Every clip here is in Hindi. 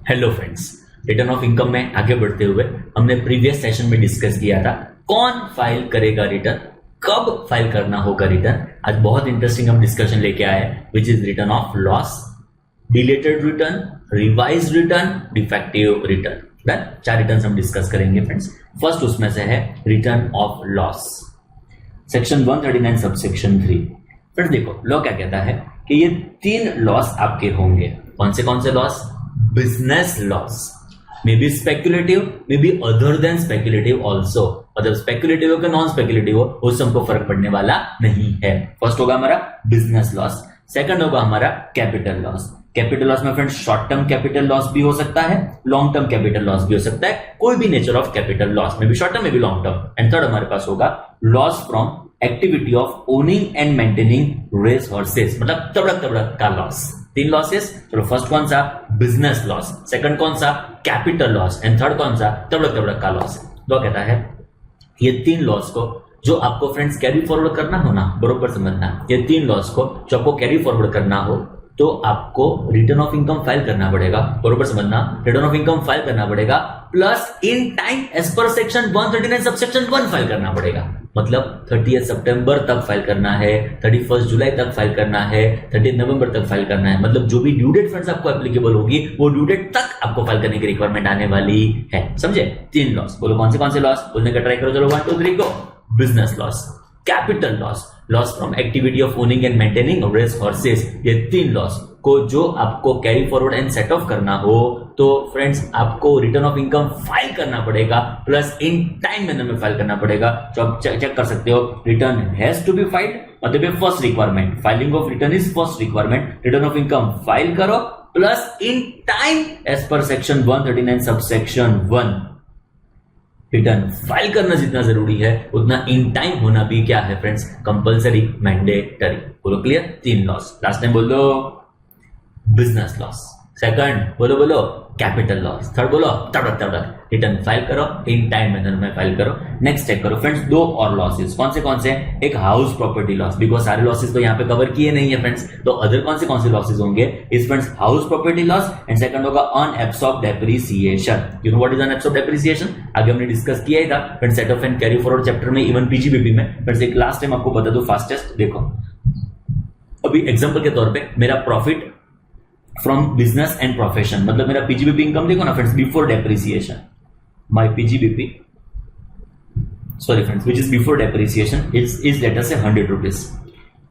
Hello friends, return of income में आगे बढ़ते हुए हमने प्रीवियस सेशन में डिस्कस किया था कौन फाइल करेगा रिटर्न, कब फाइल करना होगा रिटर्न। आज बहुत इंटरेस्टिंग हम डिस्कशन लेके आए which is return of loss, deleted return, revise return, defective return. Done. 4 return हम डिस्कस करेंगे फ्रेंड्स। फर्स्ट उसमें से है return of loss, section 139 subsection 3। Friends देखो लॉ क्या कहता है कि ये 3 लॉस आपके होंगे। कौन से loss? Business loss, may be speculative, may be other than speculative also. मतलब स्पेक्युलेटिव हो कि नॉन स्पेक्युलेटिव हो उससे हमको फर्क पड़ने वाला नहीं है। फर्स्ट होगा हमारा बिजनेस लॉस, सेकंड होगा हमारा कैपिटल लॉस। कैपिटल लॉस में friends short term capital loss भी हो सकता है, लॉन्ग टर्म कैपिटल लॉस भी हो सकता है, कोई भी नेचर ऑफ कैपिटल लॉस में भी शॉर्ट टर्म में भी लॉन्ग टर्म। एंड थर्ड हमारे पास होगा loss from activity of owning and maintaining race horses, मतलब तबड़क का लॉस। 3 लॉसेस। चलो फर्स्ट कौन सा? बिजनेस लॉस, सेकंड कौन सा? कैपिटल लॉस, एंड थर्ड कौन सा? तबड़क का लॉस। तो कहता है ये 3 लॉस को जो आपको फ्रेंड्स कैरी फॉरवर्ड करना हो ना, बरोबर समझना, ये 3 लॉस को जो आपको कैरी फॉरवर्ड करना हो तो आपको रिटर्न ऑफ इनकम फाइल करना पड़ेगा। बरोबर समझना, रिटर्न ऑफ इनकम फाइल करना पड़ेगा plus in time as per section 139 subsection 1 file करना पड़ेगा। मतलब 30 सितंबर तक फाइल करना है, 31 जुलाई तक फाइल करना है, 30 नवंबर तक फाइल करना है। मतलब जो भी ड्यू डेट फ्रेंड्स आपको एप्लीकेबल होगी वो ड्यू डेट तक आपको फाइल करने की रिक्वायरमेंट आने वाली है। समझे? 3 लॉस। बोलो कौन से लॉस बोलने का ट्राई करो। चलो 1 2 3 go. Business loss, capital loss, loss from activity of owning and maintaining race horses. ये 3 लॉस को जो आपको carry forward and set off करना हो तो फ्रेंड्स आपको रिटर्न ऑफ इनकम फाइल करना पड़ेगा प्लस इन टाइम मैनर में फाइल करना पड़ेगा। तो आप चेक कर सकते हो, return has to be filed, मतलब first requirement, filing of return is first requirement. Return of income file करो plus in time as per section 139 subsection 1। Return file करना जितना जरूरी है उतना इन टाइम होना भी क्या है फ्रेंड्स? Compulsory, mandatory. बोलो क्लियर? 3 लॉस। लास्ट टाइम बोल दो बिजनेस लॉस, सेकंड बोलो कैपिटल लॉस, थर्ड बोलो तड़क रिटर्न फाइल करो, इन टाइम मैनर में फाइल करो। नेक्स्ट चेक करो फ्रेंड्स 2 और लॉसेस। कौन से? एक हाउस प्रॉपर्टी लॉस, बिकॉज सारे लॉसेस तो यहाँ पे कवर किए नहीं है फ्रेंड्स, तो अदर कौन से लॉसेस होंगे इस friends? House property loss and second होगा unabsorbed depreciation. You know what is unabsorbed depreciation? आगे हमने डिस्कस किया ही था friends set off and carry forward chapter में, इवन पीजीबीपी में। फ्रेंड्स एक लास्ट टाइम आपको बता दो फास्टेस्ट। देखो अभी एग्जांपल के तौर पे मेरा profit from business and profession, मतलब मेरा पीजीबीपी इनकम देखो ना friends, before depreciation, my PGBP sorry friends which is before depreciation is let us से 100 रुपीज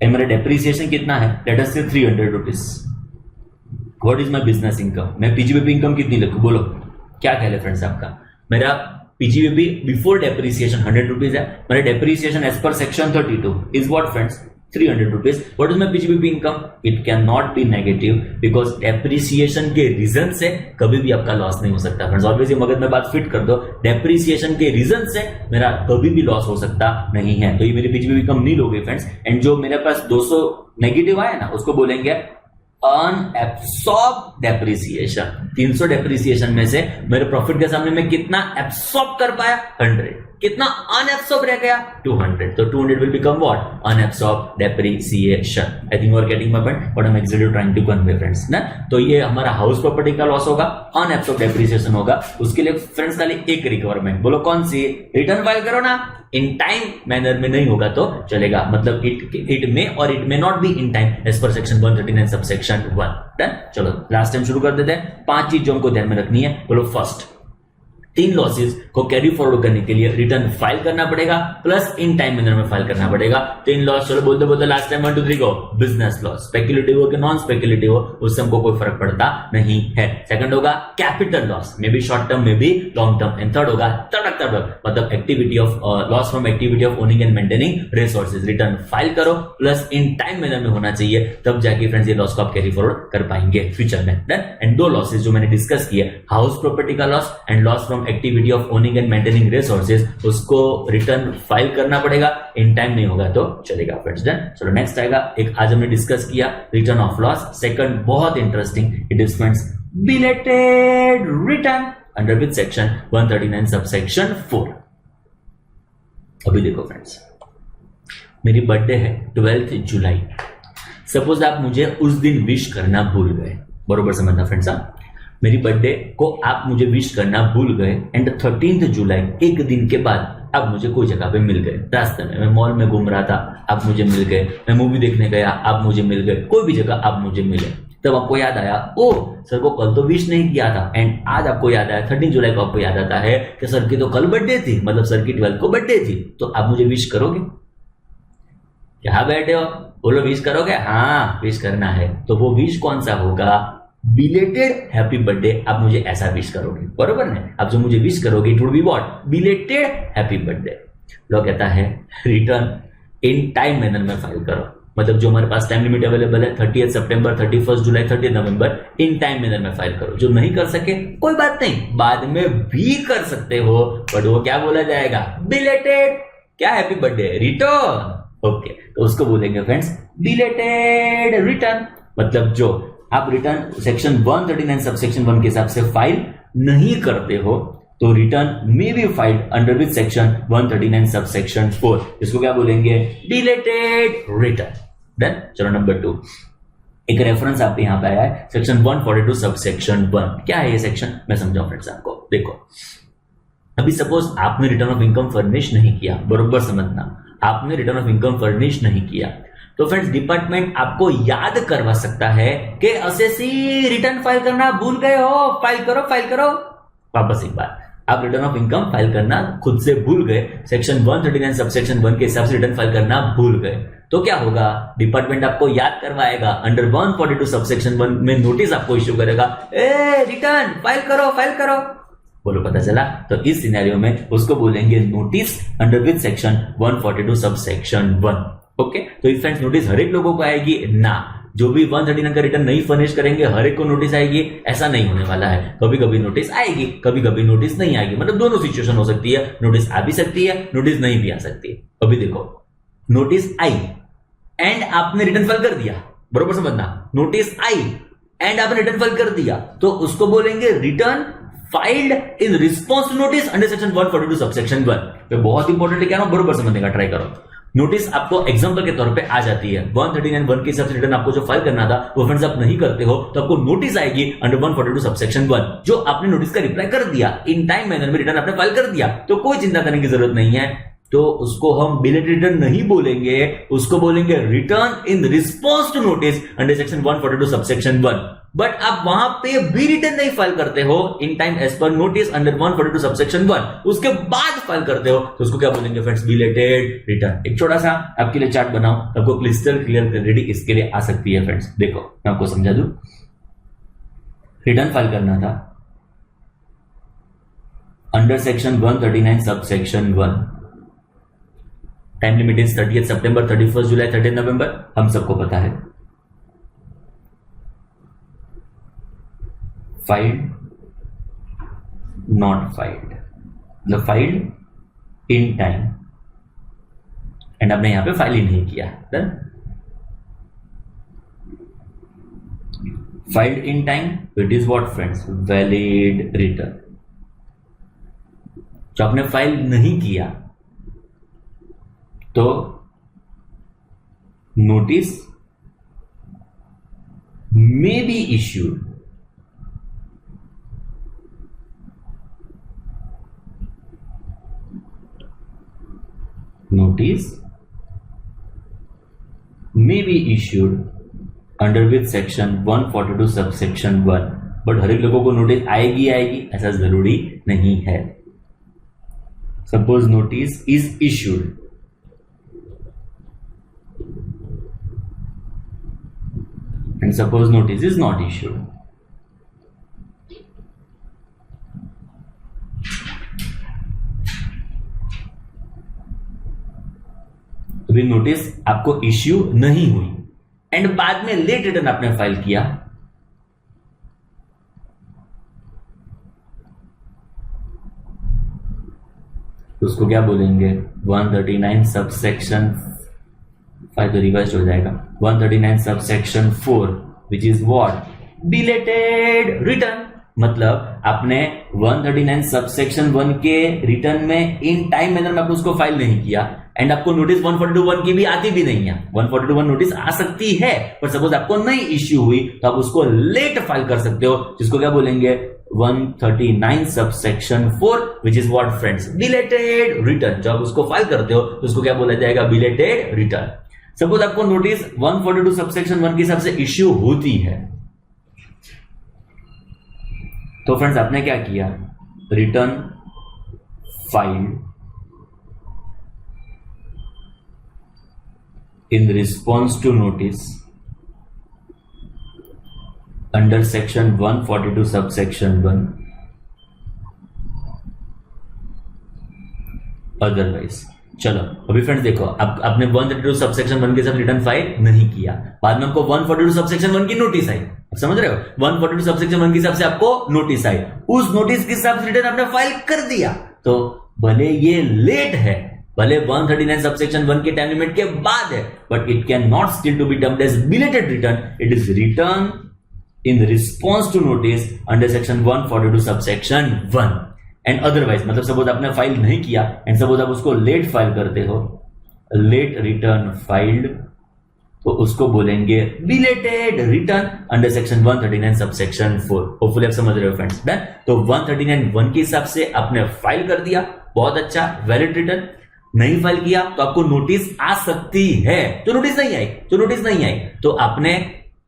एंड मेरा डेप्रिसिएशन कितना है? लेट अस से 300 रुपीज। What is my business income? मैं पीजीबीपी इनकम कितनी लिखूं? बोलो क्या ख्याल है फ्रेंड्स आपका? मेरा पीजीबीपी बिफोर डेप्रिसिएशन 100 रुपीज है, मेरा depreciation as per section 32 is what friends? 300 रुपीज। What is my PGBP income? It can not be negative because depreciation के रीजन से कभी भी आपका लॉस नहीं हो सकता फ्रेंड्स। ऑब्वियसली मगज में बात फिट कर दो, डेप्रिसिएशन के रीजन से मेरा कभी भी लॉस हो सकता नहीं है। तो ये मेरी पीजीबीपी इनकम नहीं लोगे फ्रेंड्स। एंड जो मेरे पास 200 नेगेटिव आया ना उसको बोलेंगे अनएब्सॉर्ब डेप्रिसिएशन। 300 डेप्रिसिएशन में से मेरे प्रॉफिट के सामने में कितना एब्सॉर्ब कर पाया? 100। कितना अनएब्सॉर्ब रह गया? 200। तो 200 will become what? Unabsorb depreciation. I think you are getting my point, what I am actually trying to convey friends ना। तो ये हमारा हाउस प्रॉपर्टी का लॉस होगा, अनएब्सॉर्ब डेप्रिसिएशन होगा। उसके लिए फ्रेंड्स खाली एक रिक्वायरमेंट, बोलो कौन सी? रिटर्न फाइल करो ना। इन टाइम मैनर में नहीं होगा तो चलेगा, मतलब इट मे और it may not be in time as per section 139 subsection 1। Done. चलो लास्ट टाइम शुरू कर देते हैं। 5 चीज जो हमको ध्यान में रखनी है। बोलो फर्स्ट, 3 लॉसेस को कैरी फॉरवर्ड करने के लिए रिटर्न फाइल करना पड़ेगा प्लस इन टाइम मैनर में फाइल करना पड़ेगा। 3 लॉस। चलो बोलते last time 1 2 3 go. Business loss, speculative हो कि नॉन स्पेक्युलेटिव हो उससे हमको कोई फर्क पड़ता नहीं है। सेकंड होगा capital loss, may be short term में भी लॉन्ग टर्म। एंड थर्ड होगा तड़क मतलब activity of loss from activity of owning and maintaining resources. Return file करो प्लस इन टाइम मैनर में होना चाहिए, तब जाके फ्रेंड्स ये लॉस को आप कैरी फॉरवर्ड कर पाएंगे फ्यूचर में। डन। एंड 2 लॉसेस जो मैंने डिस्कस किए, हाउस प्रॉपर्टी का loss and loss from activity of owning and maintaining resources, उसको रिटर्न फाइल करना पड़ेगा, इन टाइम नहीं होगा तो चलेगा फ्रेंड्स। डन। चलो नेक्स्ट आएगा एक आज हमने डिस्कस किया रिटर्न ऑफ लॉस। सेकंड बहुत interesting, it is friends belated return under which section 139 subsection 4। अभी देखो फ्रेंड्स, मेरी बर्थडे है 12 जुलाई। सपोज आप मुझे उस दिन विश करना भूल गए, बरोबर समझना फ्रेंड्स। मेरी बर्थडे को आप मुझे विश करना भूल गए एंड 13 जुलाई एक दिन के बाद आप मुझे कोई जगह पे मिल गए, रास्ते में मैं मॉल में घूम रहा था, आप मुझे मिल गए, मैं मूवी देखने गया, आप मुझे मिल गए, कोई भी जगह आप मुझे मिले, तब आपको याद आया ओ सर को कल तो विश नहीं किया था एंड आज आपको याद आया 13 जुलाई को आपको याद आता है कि सर की तो कल बर्थडे थी, मतलब सर की 12 को बर्थडे थी, तो आप मुझे विश करोगे? क्या बैठे हो, बोलो विश करोगे? हाँ विश करना है, तो वो विश कौन सा होगा? बिलेटेड हैप्पी बर्थडे, आप मुझे ऐसा विश करोगे, बरोबर है? आप जो मुझे विश करोगे it would be what? Belated happy birthday. लोग कहता है रिटर्न इन टाइम मैनर में फाइल करो, मतलब जो हमारे पास टाइम लिमिट अवेलेबल है 30 सितंबर, 31 जुलाई, 30 नवंबर, इन टाइम मैनर में फाइल करो। जो नहीं कर सके कोई बात नहीं, बाद में भी कर सकते हो, बट वो क्या बोला जाएगा? बिलेटेड क्या हैप्पी बर्थडे रिटर्न। ओके, तो उसको बोलेंगे फ्रेंड्स बिलेटेड रिटर्न। मतलब जो आप रिटर्न सेक्शन 139 सबसेक्शन 1 के हिसाब से फाइल नहीं करते हो तो रिटर्न में be filed under which section 139 subsection 4, इसको क्या बोलेंगे? Deleted return. डन। चलो नंबर 2, एक रेफरेंस आपके यहां पे आया है सेक्शन 142 सबसेक्शन 1। क्या है ये सेक्शन, मैं समझाऊं फ्रेंड्स आपको। देखो अभी सपोज आपने रिटर्न ऑफ इनकम फर्निश नहीं किया, बरोबर समझना, आपने रिटर्न ऑफ इनकम फर्निश नहीं किया तो फ्रेंड्स डिपार्टमेंट आपको याद करवा सकता है कि एसएससी रिटर्न फाइल करना भूल गए हो, फाइल करो फाइल करो। वापस एक बार, आप रिटर्न ऑफ इनकम फाइल करना खुद से भूल गए, सेक्शन 139 सबसेक्शन 1 के हिसाब से रिटर्न फाइल करना भूल गए, तो क्या होगा? डिपार्टमेंट आपको याद करवाएगा, अंडर 142 सबसेक्शन 1 में नोटिस आपको इश्यू करेगा, ए रिटर्न फाइल करो फाइल करो। बोलो पता चला? तो इस सिनेरियो में उसको बोलेंगे notice under which section 142 subsection 1। Okay, तो इस फ्रेंड्स नोटिस हर एक लोगों को आएगी ना, जो भी 139 का रिटर्न नहीं फर्निश करेंगे हर एक को नोटिस आएगी, ऐसा नहीं होने वाला है। कभी कभी नोटिस आएगी, कभी कभी नोटिस नहीं आएगी, मतलब दोनों सिचुएशन हो सकती है, नोटिस आ भी सकती है, नोटिस नहीं भी आ सकती है। अभी देखो नोटिस आई एंड आपने रिटर्न फाइल कर दिया, बरोबर समझना, नोटिस आई एंड आपने रिटर्न फाइल कर दिया तो उसको बोलेंगे return filed in response to notice under section 142 subsection 1। तो बहुत इंपॉर्टेंट है, क्या बरोबर समझने का ट्राई करो। नोटिस आपको एग्जांपल के तौर पे आ जाती है 139 1 के हिसाब से रिटर्न आपको जो फाइल करना था वो फ्रेंड्स आप नहीं करते हो तो आपको नोटिस आएगी अंडर 142 सबसेक्शन 1। जो आपने नोटिस का रिप्लाई कर दिया, इन टाइम मैनर में रिटर्न आपने फाइल कर दिया, तो कोई चिंता करने की जरूरत नहीं है, तो उसको हम बिलेटेड रिटर्न नहीं बोलेंगे, उसको बोलेंगे return in response to notice under section 142 subsection 1। But आप वहां पे भी रिटर्न नहीं फाइल करते हो in time as per notice under 142 subsection 1, उसके बाद फाइल करते हो तो उसको क्या बोलेंगे फ्रेंड्स? Belated return. एक छोटा सा आपके लिए चार्ट बनाओ, आपको क्रिस्टल क्लियर रेडी इसके लिए आ सकती है फ्रेंड्स। देखो मैं आपको समझा दूं, रिटर्न फाइल करना था under section 139 subsection 1, time limit is 30 सितंबर, 31 जुलाई, 30 नवंबर, हम सबको पता है। फाइल्ड नॉट फाइल्ड, मतलब फाइल्ड इन टाइम एंड आपने यहां पे फाइल ही नहीं किया। Done. Filed in time, it is what friends? Valid return. जो आपने फाइल नहीं किया तो notice may be issued notice may be issued under which section 142 subsection 1, but हर एक लोगों को नोटिस आएगी ऐसा जरूरी नहीं है। Suppose notice is issued and suppose notice is not issued, अभी नोटिस आपको इश्यू नहीं हुई एंड बाद में लेट रिटर्न आपने फाइल किया, तो उसको क्या बोलेंगे? 139 सबसेक्शन 5 तो रिवर्स हो जाएगा, 139 subsection 4 which is what? Belated return. मतलब आपने 139 सबसेक्शन 1 के रिटर्न में इन टाइम मैनर में आपने उसको फाइल नहीं किया, एंड आपको नोटिस 142(1) की भी आती भी नहीं है। 142(1) नोटिस आ सकती है, पर सपोज आपको नई इश्यू हुई तो आप उसको लेट फाइल कर सकते हो, जिसको क्या बोलेंगे 139 subsection 4, which is what friends, belated return. जब उसको फाइल करते हो तो उसको क्या बोला जाएगा, बिलेटेड रिटर्न। सपोज आपको नोटिस 142 सबसेक्शन 1 के हिसाब से इश्यू होती है, तो फ्रेंड्स आपने क्या किया, return file in response to notice under section 142 subsection 1, otherwise. चलो अभी फ्रेंड्स देखो, आपने 132 सबसेक्शन 1 के साथ रिटर्न फाइल नहीं किया, बाद में आपको 142 सबसेक्शन 1 की नोटिस आई, आप समझ रहे हो, 142 सबसेक्शन 1 के हिसाब से आपको नोटिस आई, उस नोटिस के हिसाब से रिटर्न आपने फाइल कर दिया, तो भले ये लेट है, भले 139 सबसेक्शन 1 के टाइम लिमिट के बाद है, but it can not still to be termed as belated return, it is return in response to notice under section 142 subsection 1। And otherwise, मतलब सपोज आपने फाइल नहीं किया एंड सपोज आप उसको लेट फाइल करते हो, लेट रिटर्न फाइल्ड, तो उसको बोलेंगे belated return under section 139 subsection 4। Hopefully आप समझ रहे हो फ्रेंड्स, डन। तो 139(1) के हिसाब से आपने फाइल कर दिया, बहुत अच्छा, वैलिड रिटर्न। नहीं फाइल किया तो आपको नोटिस आ सकती है, तो नोटिस नहीं आई तो आपने,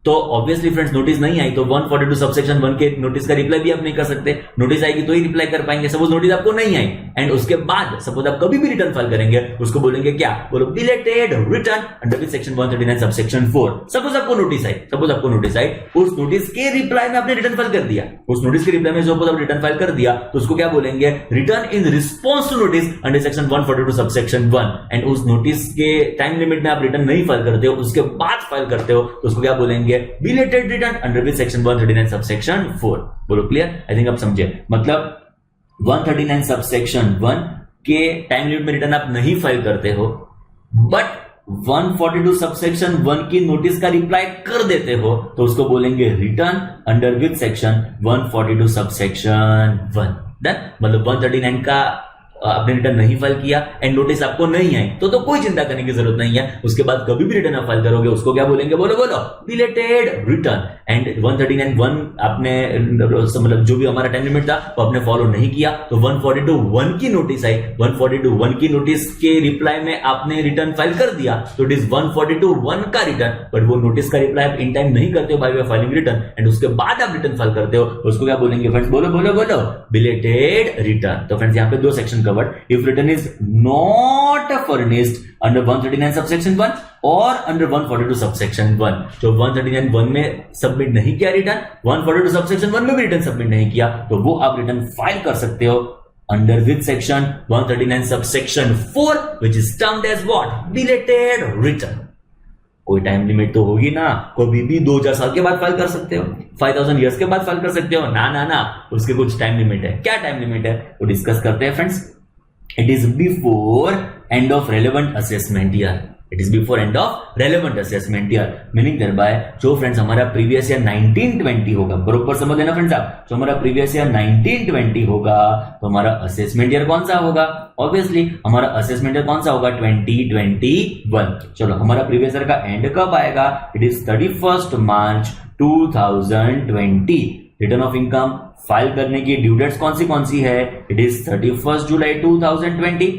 तो ऑब्वियसली फ्रेंड्स नोटिस नहीं आई तो 142 सबसेक्शन 1 के नोटिस का रिप्लाई भी आप नहीं कर सकते, नोटिस आएगी तो ही रिप्लाई कर पाएंगे। सपोज नोटिस आपको नहीं आई एंड उसके बाद सपोज आप कभी भी रिटर्न फाइल करेंगे, उसको बोलेंगे क्या, बोलो belated return under section 139 subsection 4। Suppose आपको नोटिस आई, उस नोटिस के रिप्लाई में आपने रिटर्न फाइल कर दिया, उस नोटिस के रिप्लाई में सपोज आप रिटर्न फाइल कर दिया तो उसको क्या बोलेंगे, return in response to notice under section 142 subsection 1। And उस नोटिस के टाइम लिमिट में आप रिटर्न नहीं फाइल करते हो, उसके बाद फाइल करते हो तो उसको क्या बोलेंगे, belated return under which section 139 subsection 4। बोलो क्लियर, आई थिंक आप समझे। मतलब 139 सबसेक्शन 1 के टाइम लिमिट में रिटर्न आप नहीं फाइल करते हो, बट 142 सबसेक्शन 1 की नोटिस का रिप्लाई कर देते हो तो उसको बोलेंगे return under which section 142 subsection 1। Done. मतलब 139 का आपने रिटर्न नहीं फाइल किया एंड नोटिस आपको नहीं आई तो कोई चिंता करने की जरूरत नहीं है, उसके बाद कभी भी रिटर्न आप फाइल करोगे उसको क्या बोलेंगे, बोलो बिलेटेड रिटर्न। एंड 139(1) आपने, मतलब जो भी हमारा टाइम लिमिट था वो आपने फॉलो नहीं किया तो 142(1) की नोटिस आई, 142(1) की नोटिस के रिप्लाई में आपने रिटर्न फाइल कर दिया तो इट इज 142(1) का रिटर्न, बट वो नोटिस का रिप्लाई आप इन टाइम नहीं करते हो by way filing return and उसके बाद आप रिटर्न फाइल करते हो उसको क्या बोलेंगे फ्रेंड्स, बोलो बिलेटेड रिटर्न। तो फ्रेंड्स यहाँ पे दो section if return is not furnished under 139 subsection 1 और under 142 subsection 1, तो 139(1) में सबमिट नहीं किया रिटर्न, 142 subsection 1 में भी रिटर्न सबमिट नहीं किया तो वो आप रिटर्न फाइल कर सकते हो under which section 139 subsection 4 which is termed as what, belated return। कोई टाइम लिमिट तो होगी ना, कभी भी 2000 साल के बाद फाइल कर सकते हो, 5000 इयर्स के बाद फाइल कर सकते हो, ना उसके कुछ टाइम लिमिट है। क्या टाइम लिमिट है वो डिस्कस करते हैं friends. It is before end of relevant assessment year, it is before end of relevant assessment year, meaning thereby जो फ्रेंड्स हमारा प्रीवियस ईयर 1920 होगा, बरोबर समझ लेना फ्रेंड्स आप, जो हमारा प्रीवियस ईयर 1920 होगा तो हमारा असेसमेंट ईयर कौन सा होगा, ऑब्वियसली हमारा असेसमेंट ईयर कौन सा होगा, 2021। चलो हमारा प्रीवियस ईयर का एंड कब आएगा, it is 31 March 2020। Return of income file करने की ड्यू डेट्स कौन सी है, it is 31 July 2020,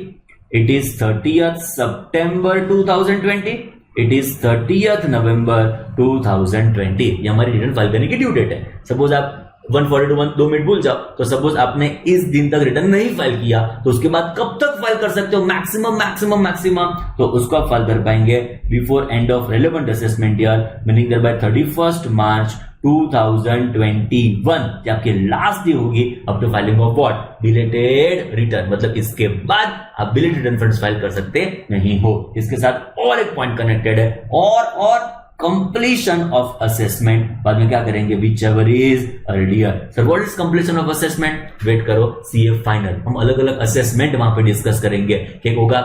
it is 30th September 2020, it is 30th नवंबर 2020। ये हमारी रिटर्न फाइल करने की ड्यू डेट है। सपोज आप 142 2 मिनट भूल जाओ तो सपोज आपने इस दिन तक रिटर्न नहीं फाइल किया तो उसके बाद कब तक फाइल कर सकते हो, मैक्सिमम, तो उसको आप फाइल कर पाएंगे before end of relevant assessment year, meaning there by 31 March 2021 ये आपकी लास्ट डे होगी after filing of what, belated return. मतलब इसके बाद आप बिलेटेड रिटर्न फंड्स फाइल कर सकते नहीं हो। इसके साथ और एक पॉइंट कनेक्टेड है, और कंप्लीशन ऑफ असेसमेंट बाद में क्या करेंगे, whichever is earlier. Sir what is completion of assessment, wait करो सीए फाइनल, हम अलग अलग असेसमेंट वहां पे डिस्कस करेंगे। एक होगा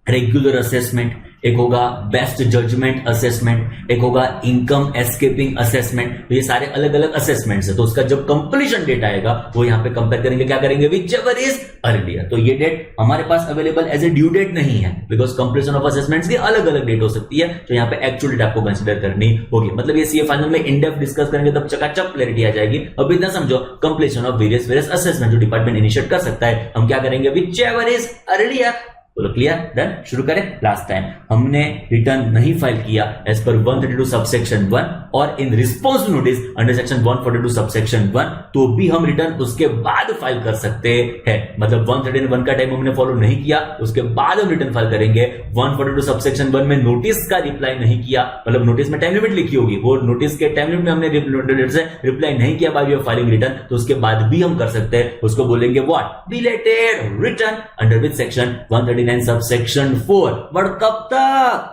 रेगुलर असेसमेंट, एक होगा बेस्ट जजमेंट असेसमेंट, एक होगा इनकम एस्केपिंग असेसमेंट। तो ये सारे अलग अलग असेसमेंट्स है। तो उसका जब कंप्लीशन डेट आएगा वो यहां पे कंपेयर करेंगे, क्या करेंगे, विच एवर इज अर्लियर। तो ये डेट हमारे पास available as a due date नहीं है, बिकॉज कंप्लीशन ऑफ असेसमेंट्स की अलग अलग डेट हो सकती है। तो यहां पे एक्चुअल डेट आपको कंसीडर करनी होगी। मतलब ये सीए फाइनल में इन डेप्थ डिस्कस करेंगे तब चकाचक क्लैरिटी आ जाएगी। अब इतना समझो, कंप्लीशन ऑफ वेरियस असेसमेंट जो डिपार्टमेंट इनिशिएट कर सकता है, हम क्या करेंगे, विच एवर इज अर्लियर। बोलो क्लियर, डन। शुरू करें। लास्ट टाइम हमने रिटर्न नहीं फाइल किया एज पर 132 सबसेक्शन 1 और in response notice under section 142 subsection 1, तो भी हम रिटर्न उसके बाद फाइल कर सकते हैं। मतलब 131 का टाइम हमने फॉलो नहीं किया, उसके बाद हम रिटर्न फाइल करेंगे। 142 सबसेक्शन 1 में नोटिस का रिप्लाई नहीं किया, मतलब नोटिस में टाइम लिमिट लिखी होगी, वो नोटिस के टाइम लिमिट में हमने रिप्लाई नहीं किया by way of filing return, तो उसके बाद भी हम कर सकते हैं। उसको बोलेंगे what, belated return under which section 139 subsection 4। But कब तक?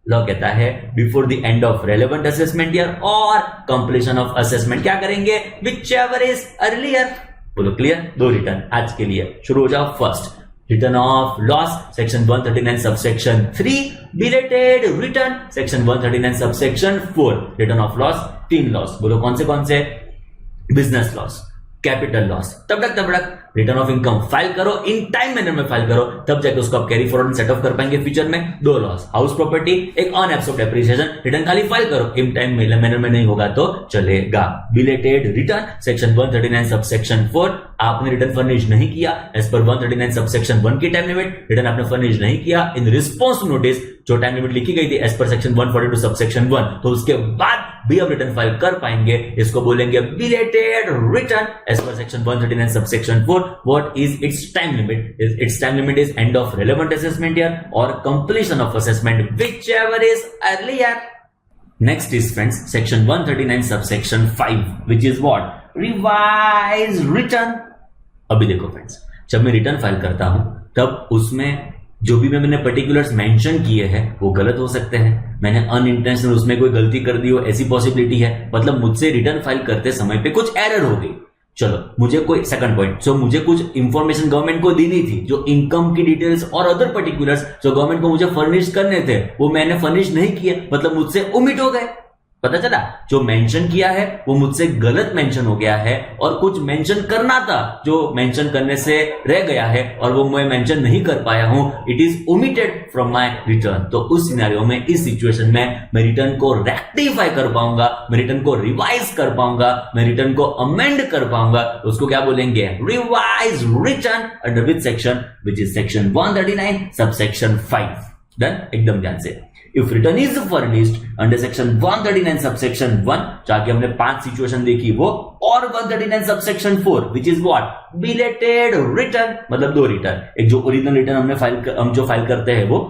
लॉ कहता है before the end of relevant assessment year और कंप्लीशन ऑफ असेसमेंट। क्या करेंगे, विच एवर इज अर्लियर। बोलो क्लियर। दो रिटर्न आज के लिए। शुरू हो जाओ। First, return of loss section 139 subsection 3, belated return section 139 subsection 4। Return of loss, 3 loss. बोलो कौन से, बिजनेस लॉस, कैपिटल लॉस, तब तक रिटर्न ऑफ इनकम फाइल करो, इन टाइम मैनर में फाइल करो, तब जाके उसको आप कैरी फॉरवर्ड सेट ऑफ कर पाएंगे फ्यूचर में। 2 लॉस, हाउस प्रॉपर्टी, एक ऑन एब्सॉर्ब्ड डेप्रिसिएशन, रिटर्न खाली फाइल करो, इन टाइम मैनर में नहीं होगा तो चलेगा। बिलेटेड रिटर्न सेक्शन 139 सबसेक्शन 4, आपने रिटर्न फर्निश नहीं किया एज पर 139 सबसेक्शन 1 की टाइम लिमिट, रिटर्न आपने फर्निश नहीं किया इन रिस्पॉन्स नोटिस जो टाइम लिमिट लिखी गई थी एज पर सेक्शन 142 सबसेक्शन 1, तो उसके बाद भी हम रिटर्न फाइल कर पाएंगे। इसको बोलेंगे belated return as per section 139 subsection 4। What is its time limit? Its time limit is end of relevant assessment year और completion of assessment whichever is earlier. Next is friends section 139 subsection 5 which is what, revise return. अभी देखो फ्रेंड्स, जब मैं रिटर्न फाइल करता हूं तब उसमें जो भी मैंने पर्टिकुलर्स मेंशन किए हैं वो गलत हो सकते हैं। मैंने अनइंटेंशनल उसमें कोई गलती कर दी हो, ऐसी पॉसिबिलिटी है। मतलब मुझसे रिटर्न फाइल करते समय पे कुछ एरर हो गई। चलो, मुझे कोई सेकंड पॉइंट, सो मुझे कुछ इंफॉर्मेशन गवर्नमेंट को देनी थी, जो इनकम की डिटेल्स और अदर पर्टिकुलर्स जो गवर्नमेंट को मुझे फर्निश करने थे वो मैंने फर्निश नहीं किए, मतलब मुझसे ओमिट हो गए। पता चला जो मेंशन किया है वो मुझसे गलत मेंशन हो गया है और कुछ मेंशन करना था जो मेंशन करने से रह गया है और वो मैं मेंशन नहीं कर पाया हूं। It is omitted from my return. तो उस सिनेरियो में, इस सिचुएशन में मैं रिटर्न को रेक्टिफाई कर पाऊंगा, मैं रिटर्न को रिवाइज कर पाऊंगा, मैं रिटर्न को अमेंड कर पाऊंगा। उसको क्या बोलेंगे, revise return under which section, which is section 139 subsection 5। Done. एकदम ध्यान से। If return is furnished under section 139 subsection 1, जाके हमने 5 सिचुएशन देखी वो, और 139 subsection 4 which is what, belated return, मतलब 2 रिटर्न। एक जो ओरिजिनल रिटर्न हम जो फाइल करते हैं वो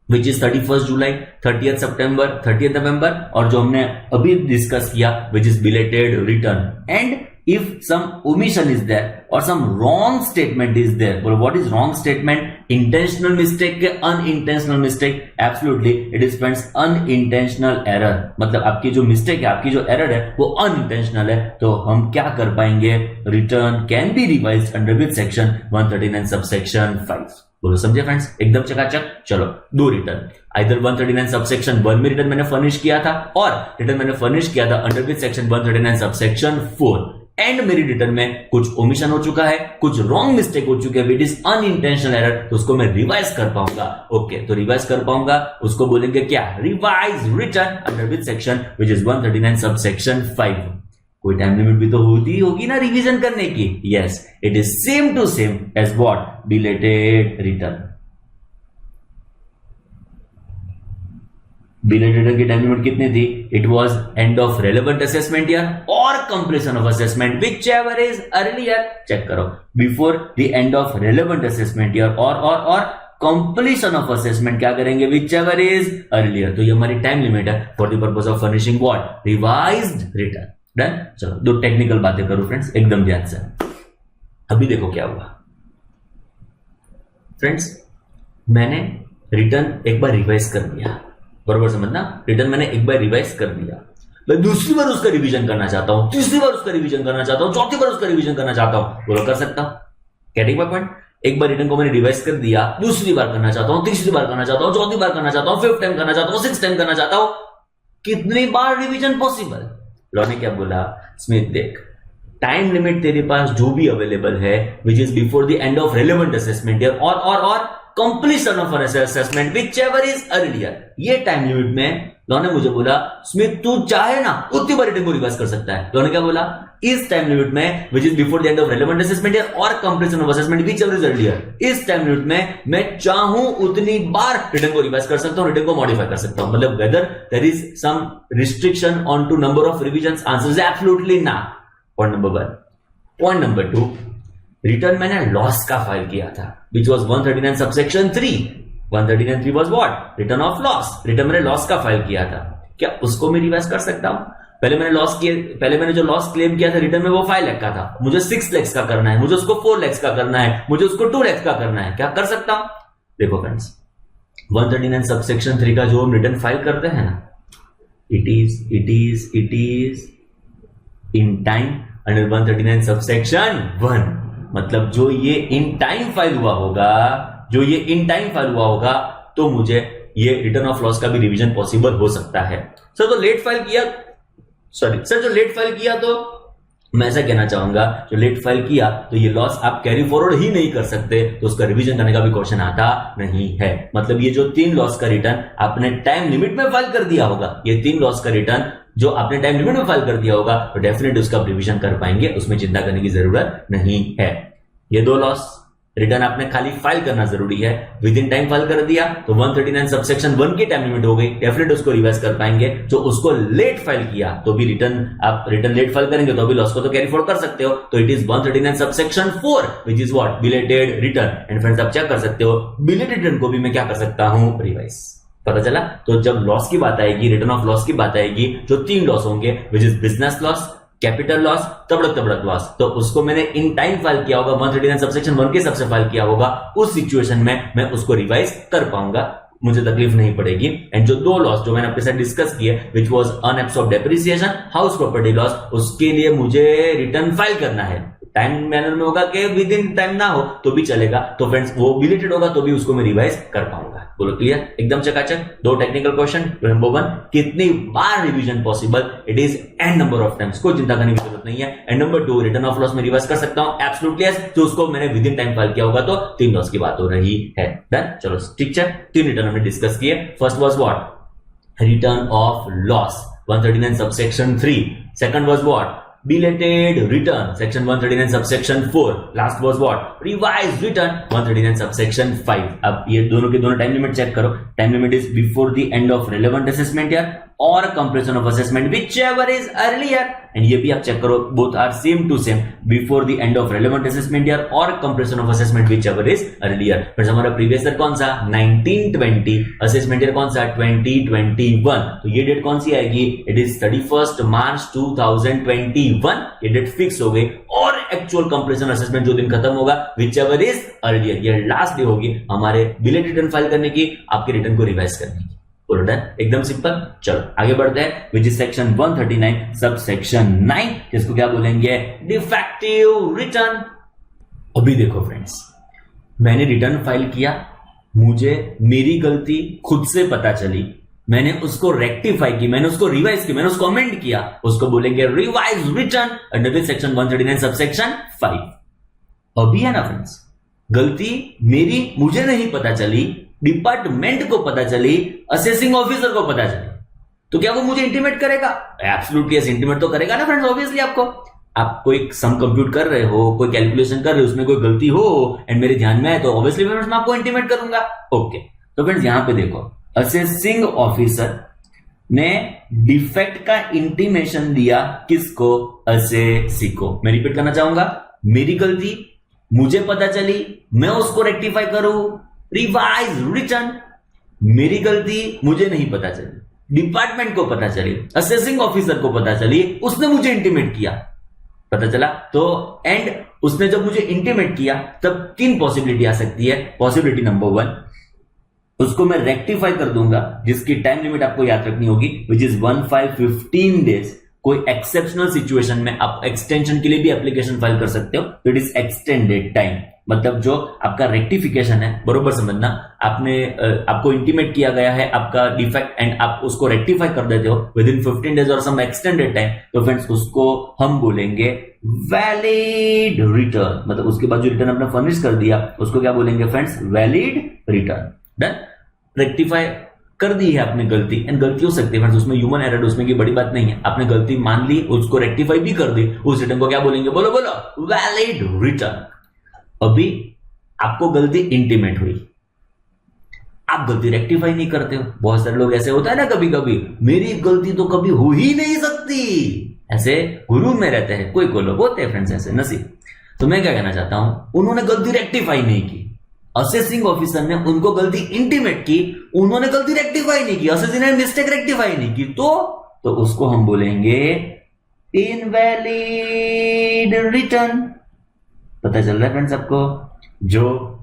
which is 31st July, 30th September, 30th नवंबर, और जो हमने अभी डिस्कस किया which is belated return। And if some omission is there or some wrong statement is there, well, what is wrong statement? Intentional mistake के unintentional mistake? Absolutely, it is friends unintentional error। मतलब आपकी जो मिस्टेक है, आपकी जो एरर है वो unintentional है, तो हम क्या कर पाएंगे, return can be revised under which section 139 subsection 5। बोलो समझे फ्रेंड्स, एकदम चकाचक। चलो, 2 रिटर्न, आइदर 139 सबसेक्शन 1 में रिटर्न मैंने फर्निश किया था और रिटर्न मैंने फर्निश किया था under which section 139 subsection 4। And मेरी रिटर्न में कुछ ओमिशन हो चुका है, कुछ रॉन्ग मिस्टेक हो चुके हैं, विच इज अनइंटेंशनल एरर, तो उसको मैं रिवाइज कर पाऊंगा। ओके, तो रिवाइज कर पाऊंगा, उसको बोलेंगे क्या, revise return under which section, which is 139 subsection 5। कोई टाइम लिमिट भी तो होती होगी ना रिवीजन करने की। Yes, it is same to same as what, belated return. Belated return की टाइम लिमिट कितनी थी? It was end of relevant assessment year और completion of assessment whichever is earlier. Check करो, before the end of relevant assessment year और कंप्लीशन ऑफ असेसमेंट क्या करेंगे, विच एवर इज अर्लियर। तो ये हमारी टाइम लिमिट है for the purpose of furnishing what, revised return. Done. चलो, 2 टेक्निकल बातें करो फ्रेंड्स, एकदम ध्यान से। अभी देखो क्या हुआ फ्रेंड्स, मैंने रिटर्न एक बार रिवाइज कर दिया, बरोबर समझना, रिटर्न मैंने एक बार रिवाइज कर दिया, मैं दूसरी बार उसका रिवीजन करना चाहता हूं, तीसरी बार उसका रिवीजन करना चाहता हूं, चौथी बार उसका रिवीजन करना चाहता हूं, बोलो कर सकता हूं। Getting my point? एक बार रिटर्न को मैंने रिवाइज कर दिया, दूसरी बार करना चाहता हूं, तीसरी बार करना चाहता हूं, चौथी बार करना चाहता हूं, फिफ्थ टाइम करना चाहता हूं, सिक्स टाइम करना चाहता हूं, कितनी बार रिवीजन पॉसिबल? लॉ ने क्या बोला, स्मिथ देख, टाइम लिमिट तेरे पास जो भी अवेलेबल है which is before the end of relevant assessment year और completion of assessment whichever is earlier, ये टाइम लिमिट में लॉ ने मुझे बोला स्मिथ तू चाहे ना उतनी बार रिटर्न को रिवाइज कर सकता है। लॉ ने क्या बोला, इस टाइम लिमिट में which is before the end of relevant assessment year और completion of assessment whichever is earlier, इस टाइम लिमिट में मैं चाहूं उतनी बार रिटर्न को रिवाइज कर सकता हूं, रिटर्न को मॉडिफाई कर सकता हूं। मतलब whether there is some restriction on to number of revision, answer is absolutely ना। Point number 1। Point number 2, return मैंने लॉस का फाइल किया था which was 139 subsection 3। 139(3) was what? Return of loss. Return मैंने लॉस का फाइल किया था, क्या उसको मैं रिवाइज कर सकता हूं? पहले मैंने जो लॉस क्लेम किया था रिटर्न में वो 5 लाख का था, मुझे 6 लाख का करना है, मुझे उसको 4 लाख का करना है, मुझे उसको 2 लाख का करना है, क्या कर सकता हूं? देखो फ्रेंड्स, 139 सबसेक्शन 3 का जो हम रिटर्न फाइल करते हैं ना, it is in time under 139 subsection 1। मतलब जो ये इन टाइम फाइल हुआ होगा, तो मुझे ये रिटर्न ऑफ लॉस का भी रिवीजन पॉसिबल हो सकता है। सर जो लेट फाइल किया तो मैं ऐसा कहना चाहूंगा, जो लेट फाइल किया तो ये लॉस आप कैरी फॉरवर्ड ही नहीं कर सकते, तो उसका रिवीजन करने का भी क्वेश्चन आता नहीं है। मतलब ये जो 3 लॉस का रिटर्न आपने टाइम लिमिट में फाइल कर दिया होगा, ये 3 लॉस का रिटर्न जो आपने टाइम लिमिट में फाइल कर दिया होगा, तो डेफिनेटली उसका रिवीजन कर पाएंगे, उसमें चिंता करने की जरूरत नहीं है। ये 2 लॉस रिटर्न आपने खाली फाइल करना जरूरी है, विद इन टाइम फाइल कर दिया तो 139 सबसेक्शन 1 की टाइम लिमिट हो गई, डेफिनेट उसको रिवाइज कर पाएंगे। जो उसको लेट फाइल किया तो भी आप रिटर्न लेट फाइल करेंगे तो भी लॉस को तो कैरी फॉरवर्ड कर सकते हो, तो it is 139 subsection 4 which is what, belated return. And friends आप चेक कर सकते हो, बिलेटेड रिटर्न को भी मैं क्या कर सकता हूं, रिवाइज। पता चला? तो जब लॉस की बात आएगी, रिटर्न ऑफ लॉस की बात आएगी, जो 3 लॉस होंगे which is business loss, capital loss, तबड़क लॉस, तो उसको मैंने इन टाइम फाइल किया होगा, 139 सबसेक्शन 1 के सबसे फाइल किया होगा, उस सिचुएशन में मैं उसको रिवाइज कर पाऊंगा, मुझे तकलीफ नहीं पड़ेगी। एंड जो 2 लॉस जो मैंने आपके साथ डिस्कस किए which was unabsorbed depreciation, house property loss, उसके लिए मुझे रिटर्न फाइल करना है। टाइम मैनर में होगा कि विद इन टाइम ना हो तो भी चलेगा, तो फ्रेंड्स वो बिलेटेड होगा तो भी उसको मैं रिवाइज कर पाऊंगा। बोलो क्लियर? एकदम चकाचक। 2 टेक्निकल क्वेश्चन। नंबर 1, कितनी बार revision possible? It is n number of times, कोई चिंता करने की जरूरत नहीं है। And number 2, return of loss में रिवाइज कर सकता हूं, एब्सोल्युटली यस, तो उसको मैंने विद इन टाइम फाइल किया होगा, तो 3 लॉस की बात हो रही है। डन? चलो ठीक है, 3 रिटर्न हमने डिस्कस किए। First was what, return of loss 139 subsection 3। Second was what, belated return section 139 subsection 4. last was what, revised return 139 subsection 5. अब ये दोनों के दोनों टाइम लिमिट चेक करो, time limit is before the end of relevant assessment year और completion of assessment whichever is earlier. And ये भी आप चेक करो, both are same to same, before the end of relevant assessment year और completion of assessment whichever is earlier. फिर हमारा प्रीवियस ईयर कौन सा, 1920, असेसमेंट ईयर कौन सा, 2021, तो ये डेट कौन सी आएगी, इट इज 31 मार्च 2021, ये डेट फिक्स हो गई। और एक्चुअल कंप्लीशन असेसमेंट जो दिन खत्म होगा व्हिचएवर इज अर्लियर, ये लास्ट डे होगी हमारे बिलेटेड रिटर्न फाइल करने की, आपके रिटर्न को रिवाइज करने की। बोलो डन? एकदम सिंपल। चलो आगे बढ़ते हैं, which is section 139 sub section 9, जिसको क्या बोलेंगे, डिफेक्टिव रिटर्न। अभी देखो फ्रेंड्स, मैंने रिटर्न फाइल किया, मुझे मेरी गलती खुद से पता चली, मैंने उसको रेक्टिफाई की, मैंने उसको रिवाइज की, मैंने उसको अमेंड किया, उसको बोलेंगे revise return under section 139 sub section 5। अभी है ना फ्रेंड्स, गलती मेरी मुझे नहीं पता चली, डिपार्टमेंट को पता चली, असेसिंग ऑफिसर को पता चली, तो क्या वो मुझे इंटीमेट करेगा? एब्सोल्युटली यस, इंटीमेट तो करेगा ना फ्रेंड्स। ऑब्वियसली आपको, आप कोई सम कंप्यूट कर रहे हो, कोई कैलकुलेशन कर रहे हो, उसमें कोई गलती हो एंड मेरे ध्यान में है, तो ऑब्वियसली फ्रेंड्स मैं आपको इंटीमेट करूंगा। ओके, तो फ्रेंड्स यहां पे देखो, असेसिंग ऑफिसर ने डिफेक्ट का इंटीमेशन दिया किसको, असेसी को। मैं रिपीट करना चाहूंगा, मेरी गलती मुझे पता चली, मैं उसको रेक्टिफाई करूं, रिवाइज रिटर्न। मेरी गलती मुझे नहीं पता चली, डिपार्टमेंट को पता चली, असेसिंग ऑफिसर को पता चली, उसने मुझे इंटीमेट किया, पता चला। तो एंड उसने जब मुझे इंटीमेट किया तब 3 पॉसिबिलिटी आ सकती है। पॉसिबिलिटी नंबर 1, उसको मैं रेक्टिफाई कर दूंगा, जिसकी टाइम लिमिट आपको याद रखनी होगी, विच इज 15 डेज कोई एक्सेप्शनल सिचुएशन में आप एक्सटेंशन के लिए भी एप्लीकेशन फाइल कर सकते हो, तो इट इज एक्सटेंडेड टाइम। मतलब जो आपका रेक्टिफिकेशन है, बरोबर समझना, आपको इंटीमेट किया गया है आपका डिफेक्ट एंड आप उसको रेक्टिफाई कर देते हो विद इन 15 डेज और सम एक्सटेंडेड टाइम, तो फ्रेंड्स उसको हम बोलेंगे वैलिड रिटर्न। मतलब उसके बाद जो रिटर्न आपने फर्निश कर दिया उसको क्या बोलेंगे friends, valid return. Done. Rectify कर दी है आपने गलती, एंड गलती हो सकती है फ्रेंड्स, उसमें ह्यूमन एरर, उसमें की बड़ी बात नहीं है। आपने गलती मान ली, उसको रेक्टिफाई भी कर दी, उस रिटर्न को क्या बोलेंगे, बोलो बोलो, वैलिड रिटर्न। अभी आपको गलती इंटीमेट हुई, आप गलती रेक्टिफाई नहीं करते हो। बहुत सारे लोग ऐसे होता है ना, कभी कभी मेरी गलती तो कभी हो ही नहीं सकती, ऐसे गुरु में रहते हैं। कोई लोग होते हैं फ्रेंड्स ऐसे नसीब। तो मैं क्या कहना चाहता हूं, उन्होंने गलती रेक्टिफाई नहीं की, असेसिंग ऑफिसर ने उनको गलती इंटीमेट की, उन्होंने गलती रेक्टिफाई नहीं की, असेसिंग ने मिस्टेक रेक्टिफाई नहीं की, तो उसको हम बोलेंगे इनवैलिड रिटर्न। पता चल रहा है फ्रेंड्स आपको, जो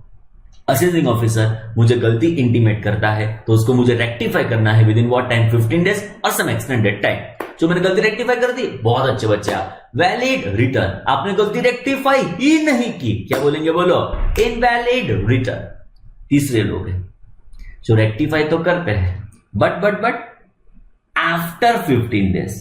असेसिंग ऑफिसर मुझे गलती इंटीमेट करता है तो उसको मुझे रेक्टिफाई करना है with in what time, 15 days और सम एक्सटेंडेड टाइम। जो मैंने गलती रेक्टिफाई कर दी, बहुत अच्छे बच्चे आप, वैलिड रिटर्न। आपने गलती रेक्टिफाई ही नहीं की, क्या बोलेंगे, बोलो, इनवैलिड रिटर्न। तीसरे लोग हैं जो रेक्टिफाई तो करते हैं बट आफ्टर 15 डेज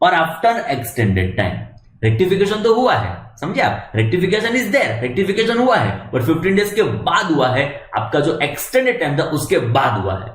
और आफ्टर एक्सटेंडेड टाइम। रेक्टिफिकेशन तो हुआ है, समझे आप, रेक्टिफिकेशन इज देयर, रेक्टिफिकेशन हुआ है, बट 15 डेज के बाद हुआ है, आपका जो एक्सटेंडेड टाइम था उसके बाद हुआ है।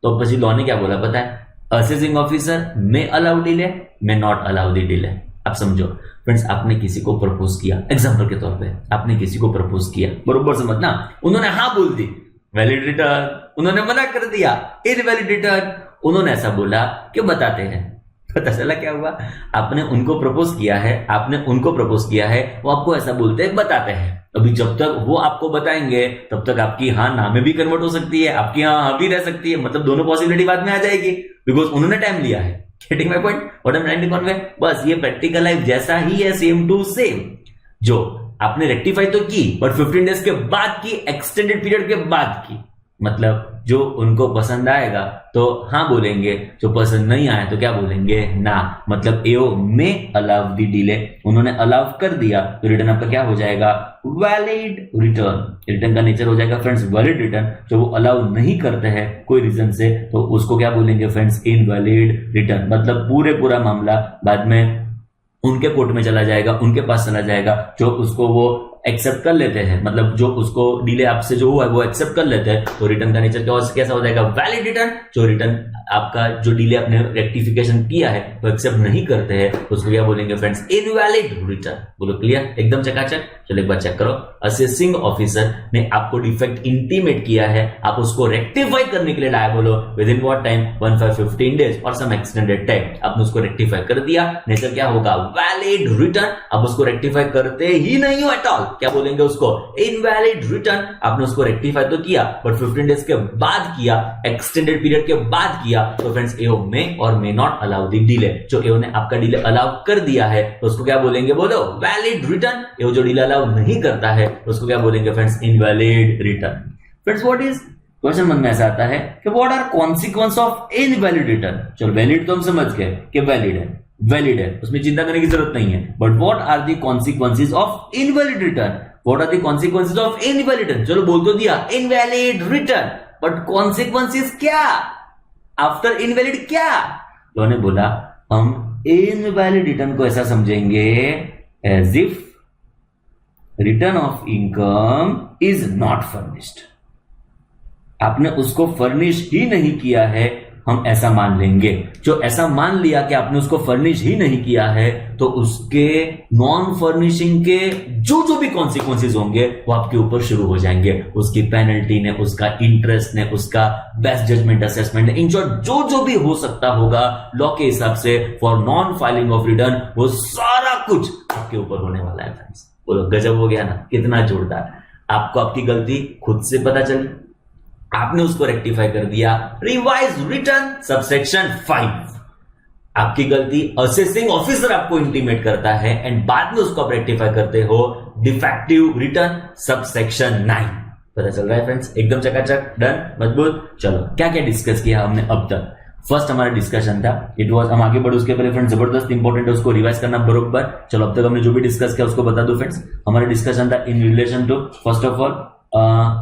तो પછી लॉ ने क्या बोला पता है, असेसिंग ऑफिसर में अलाउ डिले, में नॉट अलाउ दी डिले। आप समझो फ्रेंड्स, आपने किसी को प्रपोज किया, एग्जांपल के तौर पे आपने किसी को प्रपोज किया, बरोबर समझना, उन्होंने हाँ बोल दी, वैलिड रिटर्न। उन्होंने मना कर दिया, इनवैलिड रिटर्न। उन्होंने ऐसा बोला कि बताते हैं। पता चला क्या हुआ, आपने उनको प्रपोज किया है, आपने उनको प्रपोज किया है, वो आपको ऐसा बोलते हैं बताते हैं। अभी जब तक वो आपको बताएंगे तब तक आपकी हाँ ना में भी कन्वर्ट हो सकती है, आपकी हाँ भी रह सकती है, मतलब दोनों पॉसिबिलिटी बाद में आ जाएगी, बिकॉज उन्होंने टाइम लिया है। Getting my point, what I am trying to convey. बस ये प्रैक्टिकल लाइफ जैसा ही है, सेम टू सेम। जो आपने रेक्टिफाई तो की, बट 15 डेज के बाद की, एक्सटेंडेड पीरियड के बाद की। मतलब जो उनको पसंद आएगा तो हाँ बोलेंगे, जो पसंद नहीं आया तो क्या बोलेंगे, ना। मतलब एओ में अलाउ दी डिले, उन्होंने अलाउ कर दिया तो रिटर्न आपका क्या हो जाएगा, वैलिड रिटर्न। रिटर्न का नेचर हो जाएगा फ्रेंड्स वैलिड रिटर्न। जो वो अलाउ नहीं करते हैं कोई रीजन से, तो उसको क्या बोलेंगे फ्रेंड्स, इनवैलिड रिटर्न। मतलब पूरा मामला बाद में उनके कोर्ट में चला जाएगा, उनके पास चला जाएगा, जो उसको वो एक्सेप्ट कर लेते हैं, मतलब जो उसको डिले आपसे जो हुआ है वो एक्सेप्ट कर लेते हैं, तो रिटर्न का नेचर कैसा हो जाएगा, वैलिड रिटर्न। जो रिटर्न आपका जो डिले आपने रेक्टिफिकेशन किया है वो एक्सेप्ट नहीं करते हैं, उसको क्या बोलेंगे फ्रेंड्स, इनवैलिड रिटर्न। बोलो क्लियर, एकदम चकाचक। चलो एक बार चेक करो, असेसिंग ऑफिसर ने आपको डिफेक्ट इंटीमेट किया है, आप उसको रेक्टिफाई करने के लिए लाया, बोलो with in what time, 15 days और सम एक्सटेंडेड टाइम। आपने उसको रेक्टिफाई कर दिया, नेचर क्या होगा, वैलिड रिटर्न। आप उसको रेक्टिफाई करते ही नहीं हो एट ऑल, क्या बोलेंगे उसको, इनवैलिड रिटर्न। आपने उसको रेक्टिफाई तो किया बट 15 डेज के बाद किया, एक्सटेंडेड पीरियड के बाद किया, तो फ्रेंड्स एओ में और may not allow the delay. जो एओ ने आपका डिले अलाउ कर दिया है तो उसको क्या बोलेंगे, बोलो वैलिड रिटर्न। एओ जो डिले अलाउ नहीं करता है तो उसको क्या बोलेंगे friends, invalid return. Friends what is, question मन में ऐसा आता है कि what are consequence of invalid return. चलो वैलिड तो हम समझ गए कि वैलिड है, उसमें चिंता करने की जरूरत नहीं है, but what are the consequences of invalid return. What are the consequences of invalid return. चलो बोल तो दिया इनवैलिड रिटर्न, बट कॉन्सिक्वेंसेस क्या, आफ्टर इनवैलिड क्या। तो उन्होंने बोला हम इनवैलिड रिटर्न को ऐसा समझेंगे as if return of income is not furnished. आपने उसको फर्निश ही नहीं किया है, हम ऐसा मान लेंगे। जो ऐसा मान लिया कि आपने उसको फर्निश ही नहीं किया है, तो उसके नॉन फर्निशिंग के जो भी कॉन्सिक्वेंसेस होंगे वो आपके ऊपर शुरू हो जाएंगे। उसकी पेनल्टी ने, उसका इंटरेस्ट ने, उसका बेस्ट जजमेंट असेसमेंट ने, इन शॉर्ट जो भी हो सकता होगा लॉ के हिसाब से for non filing of return, वो सारा कुछ आपके ऊपर होने वाला है फ्रेंड्स। बोलो गजब हो गया ना, कितना जोरदार। आपको आपकी गलती खुद से पता चली, आपने उसको रेक्टिफाई कर दिया, रिवाइज रिटर्न सबसेक्शन 5। आपकी गलती असेसिंग ऑफिसर आपको इंटीमेट करता है एंड बाद में उसको आप रेक्टिफाई करते हो, डिफेक्टिव रिटर्न सबसेक्शन 9। पता चल रहा है फ्रेंड्स, एकदम चकाचक, डन, मजबूत। चलो क्या क्या डिस्कस किया हमने अब तक। फर्स्ट हमारा डिस्कशन था, इट वाज, हम आगे बढ़े उसके पहले फ्रेंड्स जबरदस्त इंपॉर्टेंट है, उसको रिवाइज करना बरोबर। चलो अब तक हमने जो भी डिस्कस किया उसको बता दो फ्रेंड्स। हमारा डिस्कशन था in relation to, first of all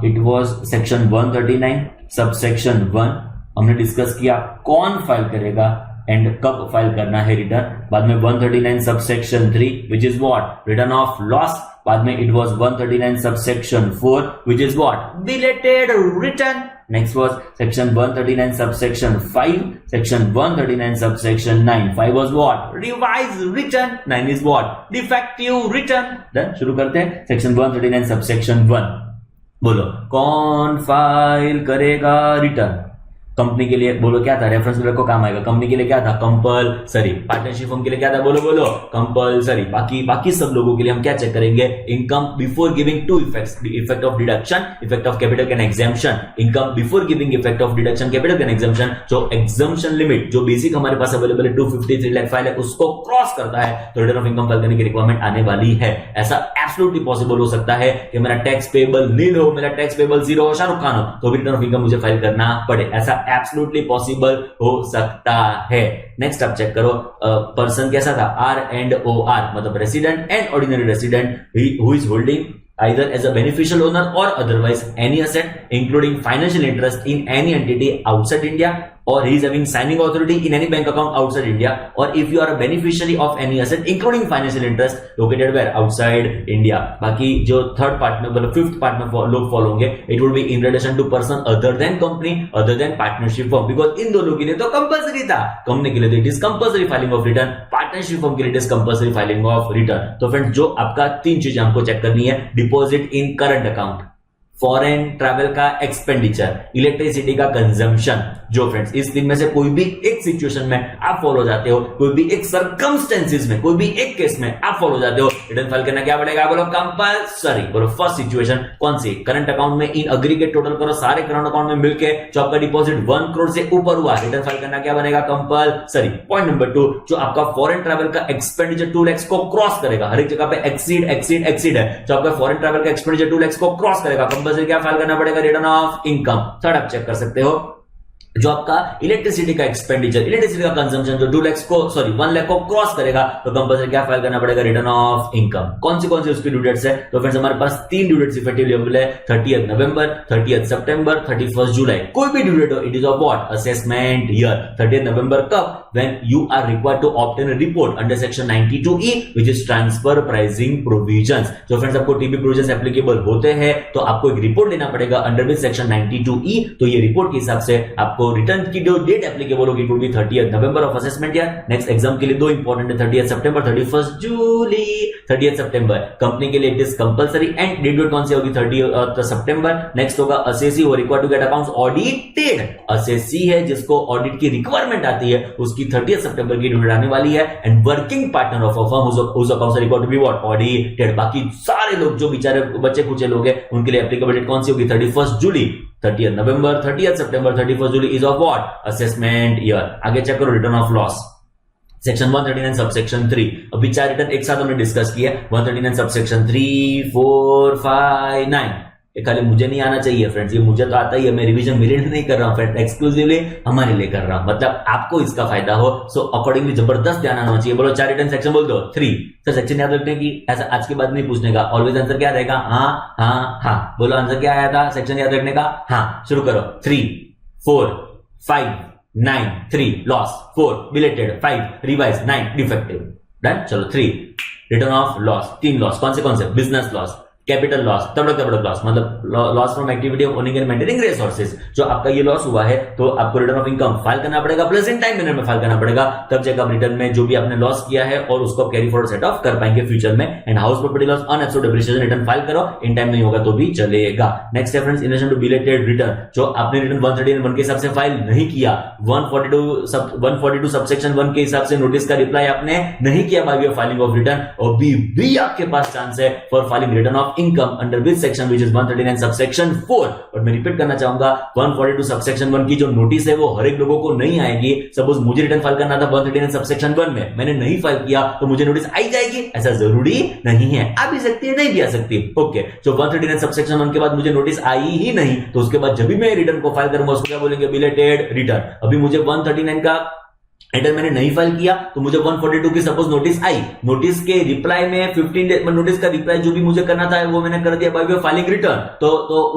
it was section 139 subsection 1, हमने डिस्कस किया कौन फाइल करेगा एंड कब फाइल करना है रिटर्न। बाद में 139 subsection 3 which is what, return of loss. बाद में it was 139 subsection 4 which is what, belated return. Next was section 139 subsection 5, section 139 subsection 9. 5 was what? Revised return. 9 is what? Defective return. Then शुरू करते हैं section 139 subsection 1. बोलो कौन फाइल करेगा रिटर्न? कंपनी के लिए बोलो क्या था, रेफरेंस को काम आएगा। कंपनी के लिए क्या था, कंपलसरी। पार्टनरशिप फर्म के लिए क्या था, बोलो बोलो कंपलसरी। बाकी सब लोगों के लिए हम क्या चेक करेंगे, income before giving to effects, effect of deduction, effect of capital gain exemption. Income before giving effect of deduction, capital gain exemption. जो एग्जेम्पशन लिमिट जो बेसिक हमारे पास अवेलेबल है 253 लाख फाइल है, उसको क्रॉस करता है तो रिटर्न ऑफ इनकम फाइल करने की रिक्वायरमेंट आने वाली है। ऐसा एब्सोल्युटली पॉसिबल हो सकता है कि मेरा टैक्स पेबल नील हो, मेरा टैक्स पेबल 0 हो, शाहरुख खान हो, तो भी रिटर्न ऑफ इनकम मुझे फाइल करना पड़े। ऐसा एब्सोल्युटली पॉसिबल हो सकता है। नेक्स्ट आप चेक करो, पर्सन कैसा था, R&OR मतलब resident and ordinary resident who is holding either as a beneficial owner or otherwise any asset including financial interest in any entity outside India, or he is having signing authority in any bank account outside India, or if you are a beneficiary of any asset including financial interest located where outside India। बाकी जो थर्ड पार्ट में मतलब फिफ्थ पार्ट में लोग फॉलो होंगे, it would be in relation to person other than company, other than partnership firm, because इन दोनों के लिए तो कंपल्सरी था। कंपनी के लिए तो it is compulsory filing of return, partnership firm के लिए it is compulsory filing of return. तो फ्रेंड्स जो आपका तीन चीजें हमको चेक करनी है, deposit in current account, foreign travel का एक्सपेंडिचर, इलेक्ट्रिसिटी का कंजम्पशन। जो फ्रेंड्स इस दिन में से कोई भी एक सिचुएशन में आप फॉलो जाते हो, कोई भी एक सर्कमस्टेंसेस में, कोई भी एक केस में आप फॉलो जाते हो, रिटर्न फाइल करना क्या पड़ेगा, बोलो कंपल्सरी। बोलो फर्स्ट सिचुएशन कौन सी, करंट अकाउंट में इन एग्रीगेट टोटल करो सारे करंट अकाउंट में मिलके जो आपका डिपॉजिट 1 करोड़ से ऊपर हुआ, रिटर्न फाइल करना क्या बनेगा, कंपल्सरी। पॉइंट नंबर 2, जो आपका फॉरेन ट्रैवल का एक्सपेंडिचर 2 लाख को क्रॉस करेगा, हर एक जगह पे एक्सीड है, जो आपका फॉरेन ट्रैवल का एक्सपेंडिचर 2 लाख को क्रॉस करेगा, कंपल्सरी क्या फाइल करना पड़ेगा, रिटर्न ऑफ इनकम। थर्ड आप चेक कर सकते हो, जो आपका इलेक्ट्रिसिटी का एक्सपेंडिचर, इलेक्ट्रिसिटी का कंजम्पशन जो 1 लाख को क्रॉस करेगा, तो कंपल्सरी क्या फाइल करना पड़ेगा, रिटर्न ऑफ इनकम। कौन सी उसकी ड्यू डेट्स है, तो फ्रेंड्स हमारे पास 3 ड्यू डेट्स इफेक्टिवली अवेलेबल है, 30 नवंबर, 30 सितंबर, 31 जुलाई। कोई भी ड्यू डेट हो, it is of what, assessment year. 30 नवंबर कब, when you are required to obtain a report under section 92E which is transfer pricing provisions. जो फ्रेंड्स आपको टीपी प्रोविजंस एप्लीकेबल होते हैं तो आपको एक रिपोर्ट लेना पड़ेगा अंडर विच सेक्शन 92E। तो ये रिपोर्ट के हिसाब से आपको रिटर्न की जो डेट एप्लीकेबल होगी, it would B 30 November of assessment year. Next exam के लिए 2 इंपॉर्टेंट है, 30 सितंबर, 31 जुलाई। 30 सितंबर कंपनी के लिए it is compulsory and date कौन सी होगी, 30 सितंबर। नेक्स्ट होगा असेसी, वो required to get accounts audited. Assessee है जिसको ऑडिट की रिक्वायरमेंट आती है, उसकी 30 सितंबर की ड्यू आने वाली है। And working partner of a firm whose accounts required to be what, audited. बाकी सारे लोग जो बेचारे बच्चे कुचे लोग हैं उनके लिए एप्लीकेबल डेट कौन सी होगी, 31 जुलाई। 30 नवंबर, 30 सितंबर, 31 जुलाई is of what, assessment year. आगे चेक करो, return of loss section 139 subsection 3। अभी 4 रिटर्न एक साथ हमने डिस्कस किया, 139 सबसेक्शन 3, 4, 5, 9। ये खाली मुझे नहीं आना चाहिए फ्रेंड्स, ये मुझे तो आता ही है, मैं रिवीजन मेरे लिए नहीं कर रहा हूं फ्रेंड, एक्सक्लूसिवली हमारे लिए कर रहा हूं, मतलब आपको इसका फायदा हो। सो अकॉर्डिंगली जबरदस्त ध्यान आना चाहिए। बोलो 4 रिटर्न सेक्शन बोल दो, 3। सर सेक्शन याद रखने की, ऐसा आज के बाद नहीं पूछने का, ऑलवेज आंसर क्या रहेगा, हाँ हाँ हाँ। बोलो आंसर क्या आया था सेक्शन याद रखने का, हाँ। शुरू करो, 3, 4, 5, 9, 3 loss, 4 belated, 5 revise, 9 defective. Done. चलो 3 रिटर्न ऑफ लॉस, 3 लॉस कौन से, बिजनेस लॉस, कैपिटल लॉस, तबड़क लॉस मतलब loss from activity of owning and maintaining resources. जो आपका ये लॉस हुआ है तो आपको रिटर्न ऑफ इनकम फाइल करना पड़ेगा, प्लस इन टाइम मैनर में फाइल करना पड़ेगा, तब जाकर आप रिटर्न में जो भी आपने लॉस किया है और उसको कैरी फॉरवर्ड सेट ऑफ कर पाएंगे फ्यूचर में। And house property loss on absolute depreciation return file करो, इन टाइम नहीं होगा तो भी चलेगा। Next reference in relation to belated return, जो आपने रिटर्न 131 के हिसाब से फाइल नहीं किया, 142 सबसेक्शन 1 के हिसाब से नोटिस का रिप्लाई आपने नहीं किया by way of filing of return, अभी भी आपके पास चांस है for filing return of of income under which section which is 139 subsection 4। और मैं रिपीट करना चाहूंगा 142 सबसेक्शन 1 की जो नोटिस है वो हर एक लोगों को नहीं आएगी। सपोज मुझे रिटर्न फाइल करना था 139 सबसेक्शन 1 में, मैंने नहीं फाइल किया तो मुझे नोटिस आई जाएगी, ऐसा जरूरी नहीं है। आ भी सकती है, नहीं भी आ सकती। ओके, तो 139 सबसेक्शन 1 के बाद मुझे नोटिस आई ही नहीं, तो उसके बाद जब भी मैं रिटर्न को फाइल करूंगा उसको क्या बोलेंगे, बिलेटेड रिटर्न। अभी मुझे 139 का रिटर्न मैंने नहीं फाइल किया तो मुझे 142 की सपोज नोटिस आई, नोटिस के रिप्लाई में 15 डेज नोटिस का रिप्लाई जो भी मुझे करना था वो मैंने कर दिया बाय वे फाइलिंग रिटर्न, तो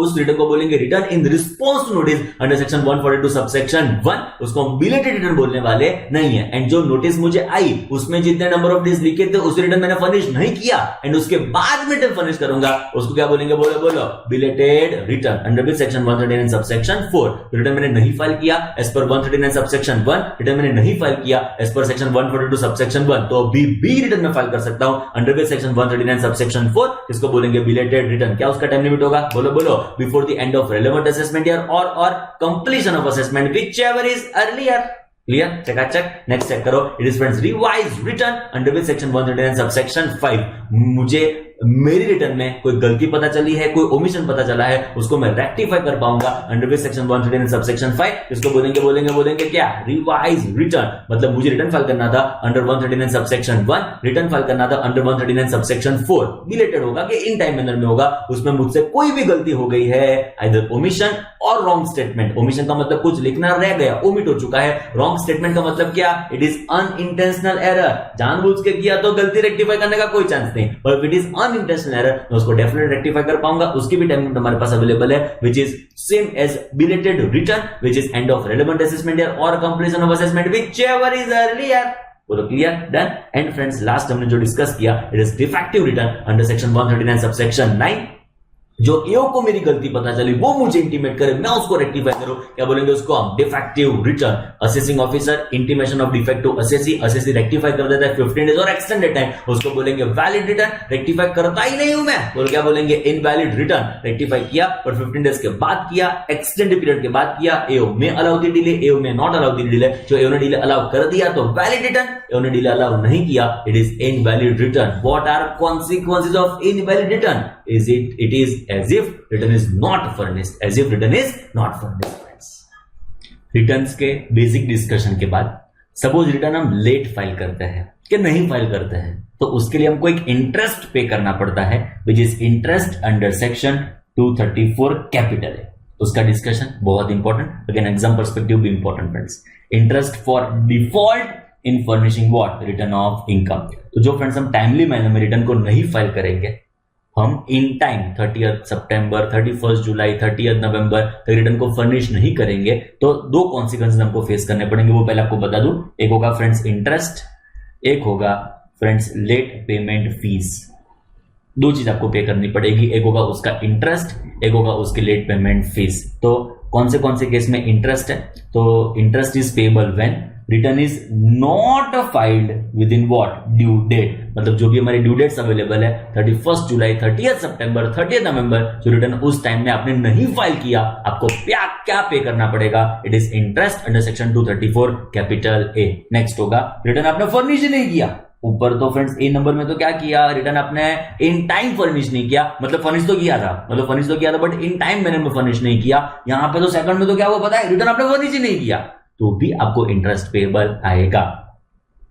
उस रिटर्न को बोलेंगे return in response to notice under section 142 subsection 1, उसको हम बिलेटेड रिटर्न बोलने वाले नहीं है। एंड जो नोटिस मुझे आई उसमें जितने नंबर ऑफ डेज लिखे थे उस रिटर्न मैंने फर्निश नहीं किया एंड उसके बाद में रिटर्न फर्निश करूंगा, उसको क्या बोलेंगे, बोलो belated return under which section 139 subsection 4। Return मैंने नहीं फाइल किया एज पर 139 सबसेक्शन 1, रिटर्न मैंने नहीं फाइल किया एज पर सेक्शन 142 सबसेक्शन 1, तो अभी भी रिटर्न में फाइल कर सकता हूं अंडर विच सेक्शन 139 सबसेक्शन 4, इसको बोलेंगे बिलेटेड रिटर्न। क्या उसका टाइम लिमिट होगा, बोलो before the end of relevant assessment year और completion of assessment whichever is earlier. Clear, चकाचक। नेक्स्ट चेक करो, it is friends revise return under which section 139 subsection 5। मुझे मेरी रिटर्न में कोई गलती पता चली है, कोई ओमिशन पता चला है, उसको मैं रेक्टिफाई कर पाऊंगा अंडर विच सेक्शन 139 सबसेक्शन 5, इसको बोलेंगे क्या, रिवाइज रिटर्न। मतलब मुझे रिटर्न फाइल करना था अंडर 139 सबसेक्शन 1, रिटर्न फाइल करना था अंडर 139 सबसेक्शन 4, बिलेटेड होगा कि इन टाइम मैनर में होगा, उसमें मुझसे कोई भी गलती हो गई है, आइदर ओमिशन और रॉन्ग स्टेटमेंट। ओमिशन का मतलब कुछ लिखना रह गया, ओमिट हो चुका है। रॉन्ग स्टेटमेंट का मतलब क्या, इट इज अनइंटेंशनल एरर, जानबूझ के किया तो गलती रेक्टिफाई करने का कोई चांस नहीं, पर इट इज अनइंटेंशनल एरर मैं उसको डेफिनेटली रेक्टिफाई कर पाऊंगा। उसकी भी टाइम लिमिट हमारे पास अवेलेबल है which is same as belated return which is end of relevant assessment year और completion of assessment whichever is earlier. बोलो clear, done. And friends last हमने जो डिस्कस किया it is defective return under section 139 subsection 9। जो एओ को मेरी गलती पता चली वो मुझे इंटीमेट करे, मैं उसको रेक्टिफाई करूं, क्या बोलेंगे उसको हम defective return. Assessing officer intimation of defect to assessee rectify कर देता है 15 डेज और एक्सटेंडेड टाइम, उसको बोलेंगे वैलिड रिटर्न। रेक्टिफाई करता ही नहीं हूं मैं, बोल क्या बोलेंगे, इनवैलिड रिटर्न। रेक्टिफाई किया पर 15 डेज के बाद किया, एक्सटेंडेड पीरियड के बाद किया, एओ में अलाउ दी डिले, एओ में नॉट अलाउ दी डिले। जो एओ ने डिले अलाउ कर दिया तो वैलिड रिटर्न, एओ ने डिले अलाउ नहीं किया it is invalid return. What are consequences of invalid return, it is as if return is not furnished, as if return is not furnished friends। Returns के बेसिक डिस्कशन के बाद सपोज रिटर्न हम लेट फाइल करते हैं कि नहीं फाइल करते हैं, तो उसके लिए हमको एक इंटरेस्ट पे करना पड़ता है which is interest under section 234 capital है। उसका डिस्कशन बहुत इंपॉर्टेंट, अगेन एग्जाम पर्सपेक्टिव भी important friends. Interest for default in furnishing what, return of income. तो जो फ्रेंड्स हम टाइमली मैनर में रिटर्न को नहीं फाइल करेंगे, हम इन टाइम 30 सितंबर, 31 जुलाई, 30 नवंबर तक रिटर्न को फर्निश नहीं करेंगे, तो दो कॉन्सिक्वेंसेस हमको फेस करने पड़ेंगे। वो पहले आपको बता दूं, एक होगा फ्रेंड्स इंटरेस्ट, एक होगा फ्रेंड्स लेट पेमेंट फीस। दो चीज आपको पे करनी पड़ेगी, एक होगा उसका इंटरेस्ट, एक होगा उसकी लेट पेमेंट फीस। तो कौन से केस में इंटरेस्ट है, तो interest is payable when return is not filed within what, due date. मतलब जो भी हमारे ड्यू डेट्स अवेलेबल है 31 जुलाई, 30 सितंबर, 30 नवंबर, जो रिटर्न उस टाइम में आपने नहीं फाइल किया, आपको क्या पे करना पड़ेगा, it is interest under section 234 capital A. Next होगा रिटर्न आपने फर्निश नहीं किया, ऊपर तो फ्रेंड्स ए नंबर में तो क्या किया, रिटर्न आपने इन टाइम फर्निश नहीं किया, मतलब फर्निश तो किया था बट इन टाइम मैंने फर्निश नहीं किया। यहां पे तो सेकंड में तो क्या हुआ पता है, रिटर्न आपने फर्निश ही नहीं किया, तो भी आपको इंटरेस्ट पेएबल आएगा।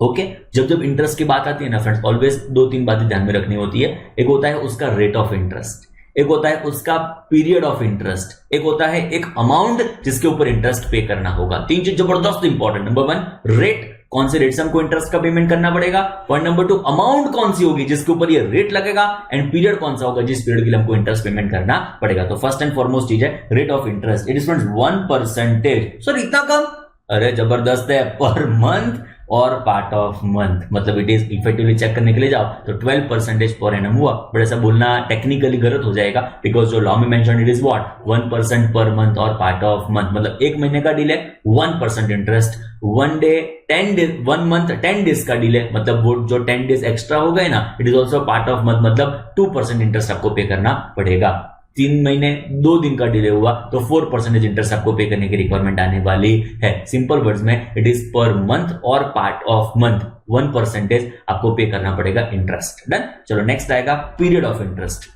ओके, जब इंटरेस्ट की बात आती है ना फ्रेंड्स, ऑलवेज 2-3 बातें ध्यान में रखनी होती है। एक होता है उसका रेट ऑफ इंटरेस्ट, एक होता है उसका पीरियड ऑफ इंटरेस्ट, एक होता है एक अमाउंट जिसके ऊपर इंटरेस्ट पे करना होगा। 3 चीज जबरदस्त इंपॉर्टेंट। नंबर 1 रेट, कौन से रेट से हमको इंटरेस्ट का पेमेंट करना पड़ेगा। पॉइंट नंबर 2 अमाउंट कौन सी होगी जिसके ऊपर ये रेट लगेगा, एंड पीरियड कौन सा होगा जिस पीरियड के लिए हमको इंटरेस्ट पेमेंट करना पड़ेगा। तो फर्स्ट एंड फॉरमोस्ट चीज है rate of interest. It is friends 1%। Sir इतना कम, अरे जबरदस्त है, पर मंथ और पार्ट ऑफ मंथ, मतलब इट इज इफेक्टिवली चेक करने के लिए जाओ तो 12% पर एनम हुआ। बट ऐसा बोलना टेक्निकली गलत हो जाएगा, बिकॉज जो लॉ में mention it is what 1% per month और पार्ट ऑफ मंथ, मतलब 1 महीने का delay 1% interest, 1 day 10 days, 1 month 10 days का डिले, मतलब वो जो 10 डेज एक्स्ट्रा हो गए ना, it is also part of month, मतलब 2% इंटरेस्ट आपको पे करना पड़ेगा। 3 महीने 2 दिन का डिले हुआ तो 4% इंटरेस्ट आपको पे करने की रिक्वायरमेंट आने वाली है। सिंपल वर्ड्स में इट इज पर मंथ और पार्ट ऑफ मंथ 1% आपको पे करना पड़ेगा इंटरेस्ट। डन। चलो नेक्स्ट आएगा पीरियड ऑफ इंटरेस्ट।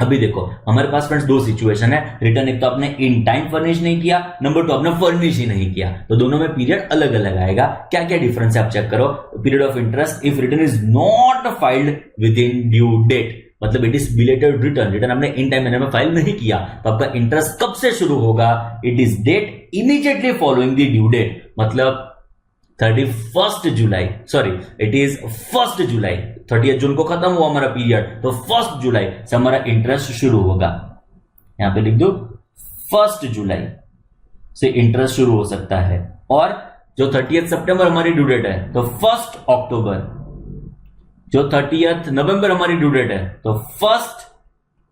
अभी देखो हमारे पास फ्रेंड्स दो सिचुएशन है, रिटर्न एक तो आपने इन टाइम फर्निश नहीं किया, नंबर 2 आपने फर्निश ही नहीं किया, तो दोनों में पीरियड अलग अलग आएगा। क्या क्या डिफरेंस है आप चेक करो। Period of interest if return is not filed within due date, मतलब it is belated return, return आपने इन टाइम मैनर में फाइल नहीं किया, तो आपका इंटरेस्ट कब से शुरू होगा, it is date immediately following the due date, मतलब 31 जुलाई, सॉरी इट इज 1 जुलाई, 30 जून को खत्म हुआ हमारा पीरियड, तो 1 जुलाई से हमारा इंटरेस्ट शुरू होगा। यहां पे लिख दो 1 जुलाई से इंटरेस्ट शुरू हो सकता है, और जो 30 सितंबर हमारी ड्यू डेट है तो 1 अक्टूबर, जो 30 नवंबर हमारी ड्यू डेट है तो 1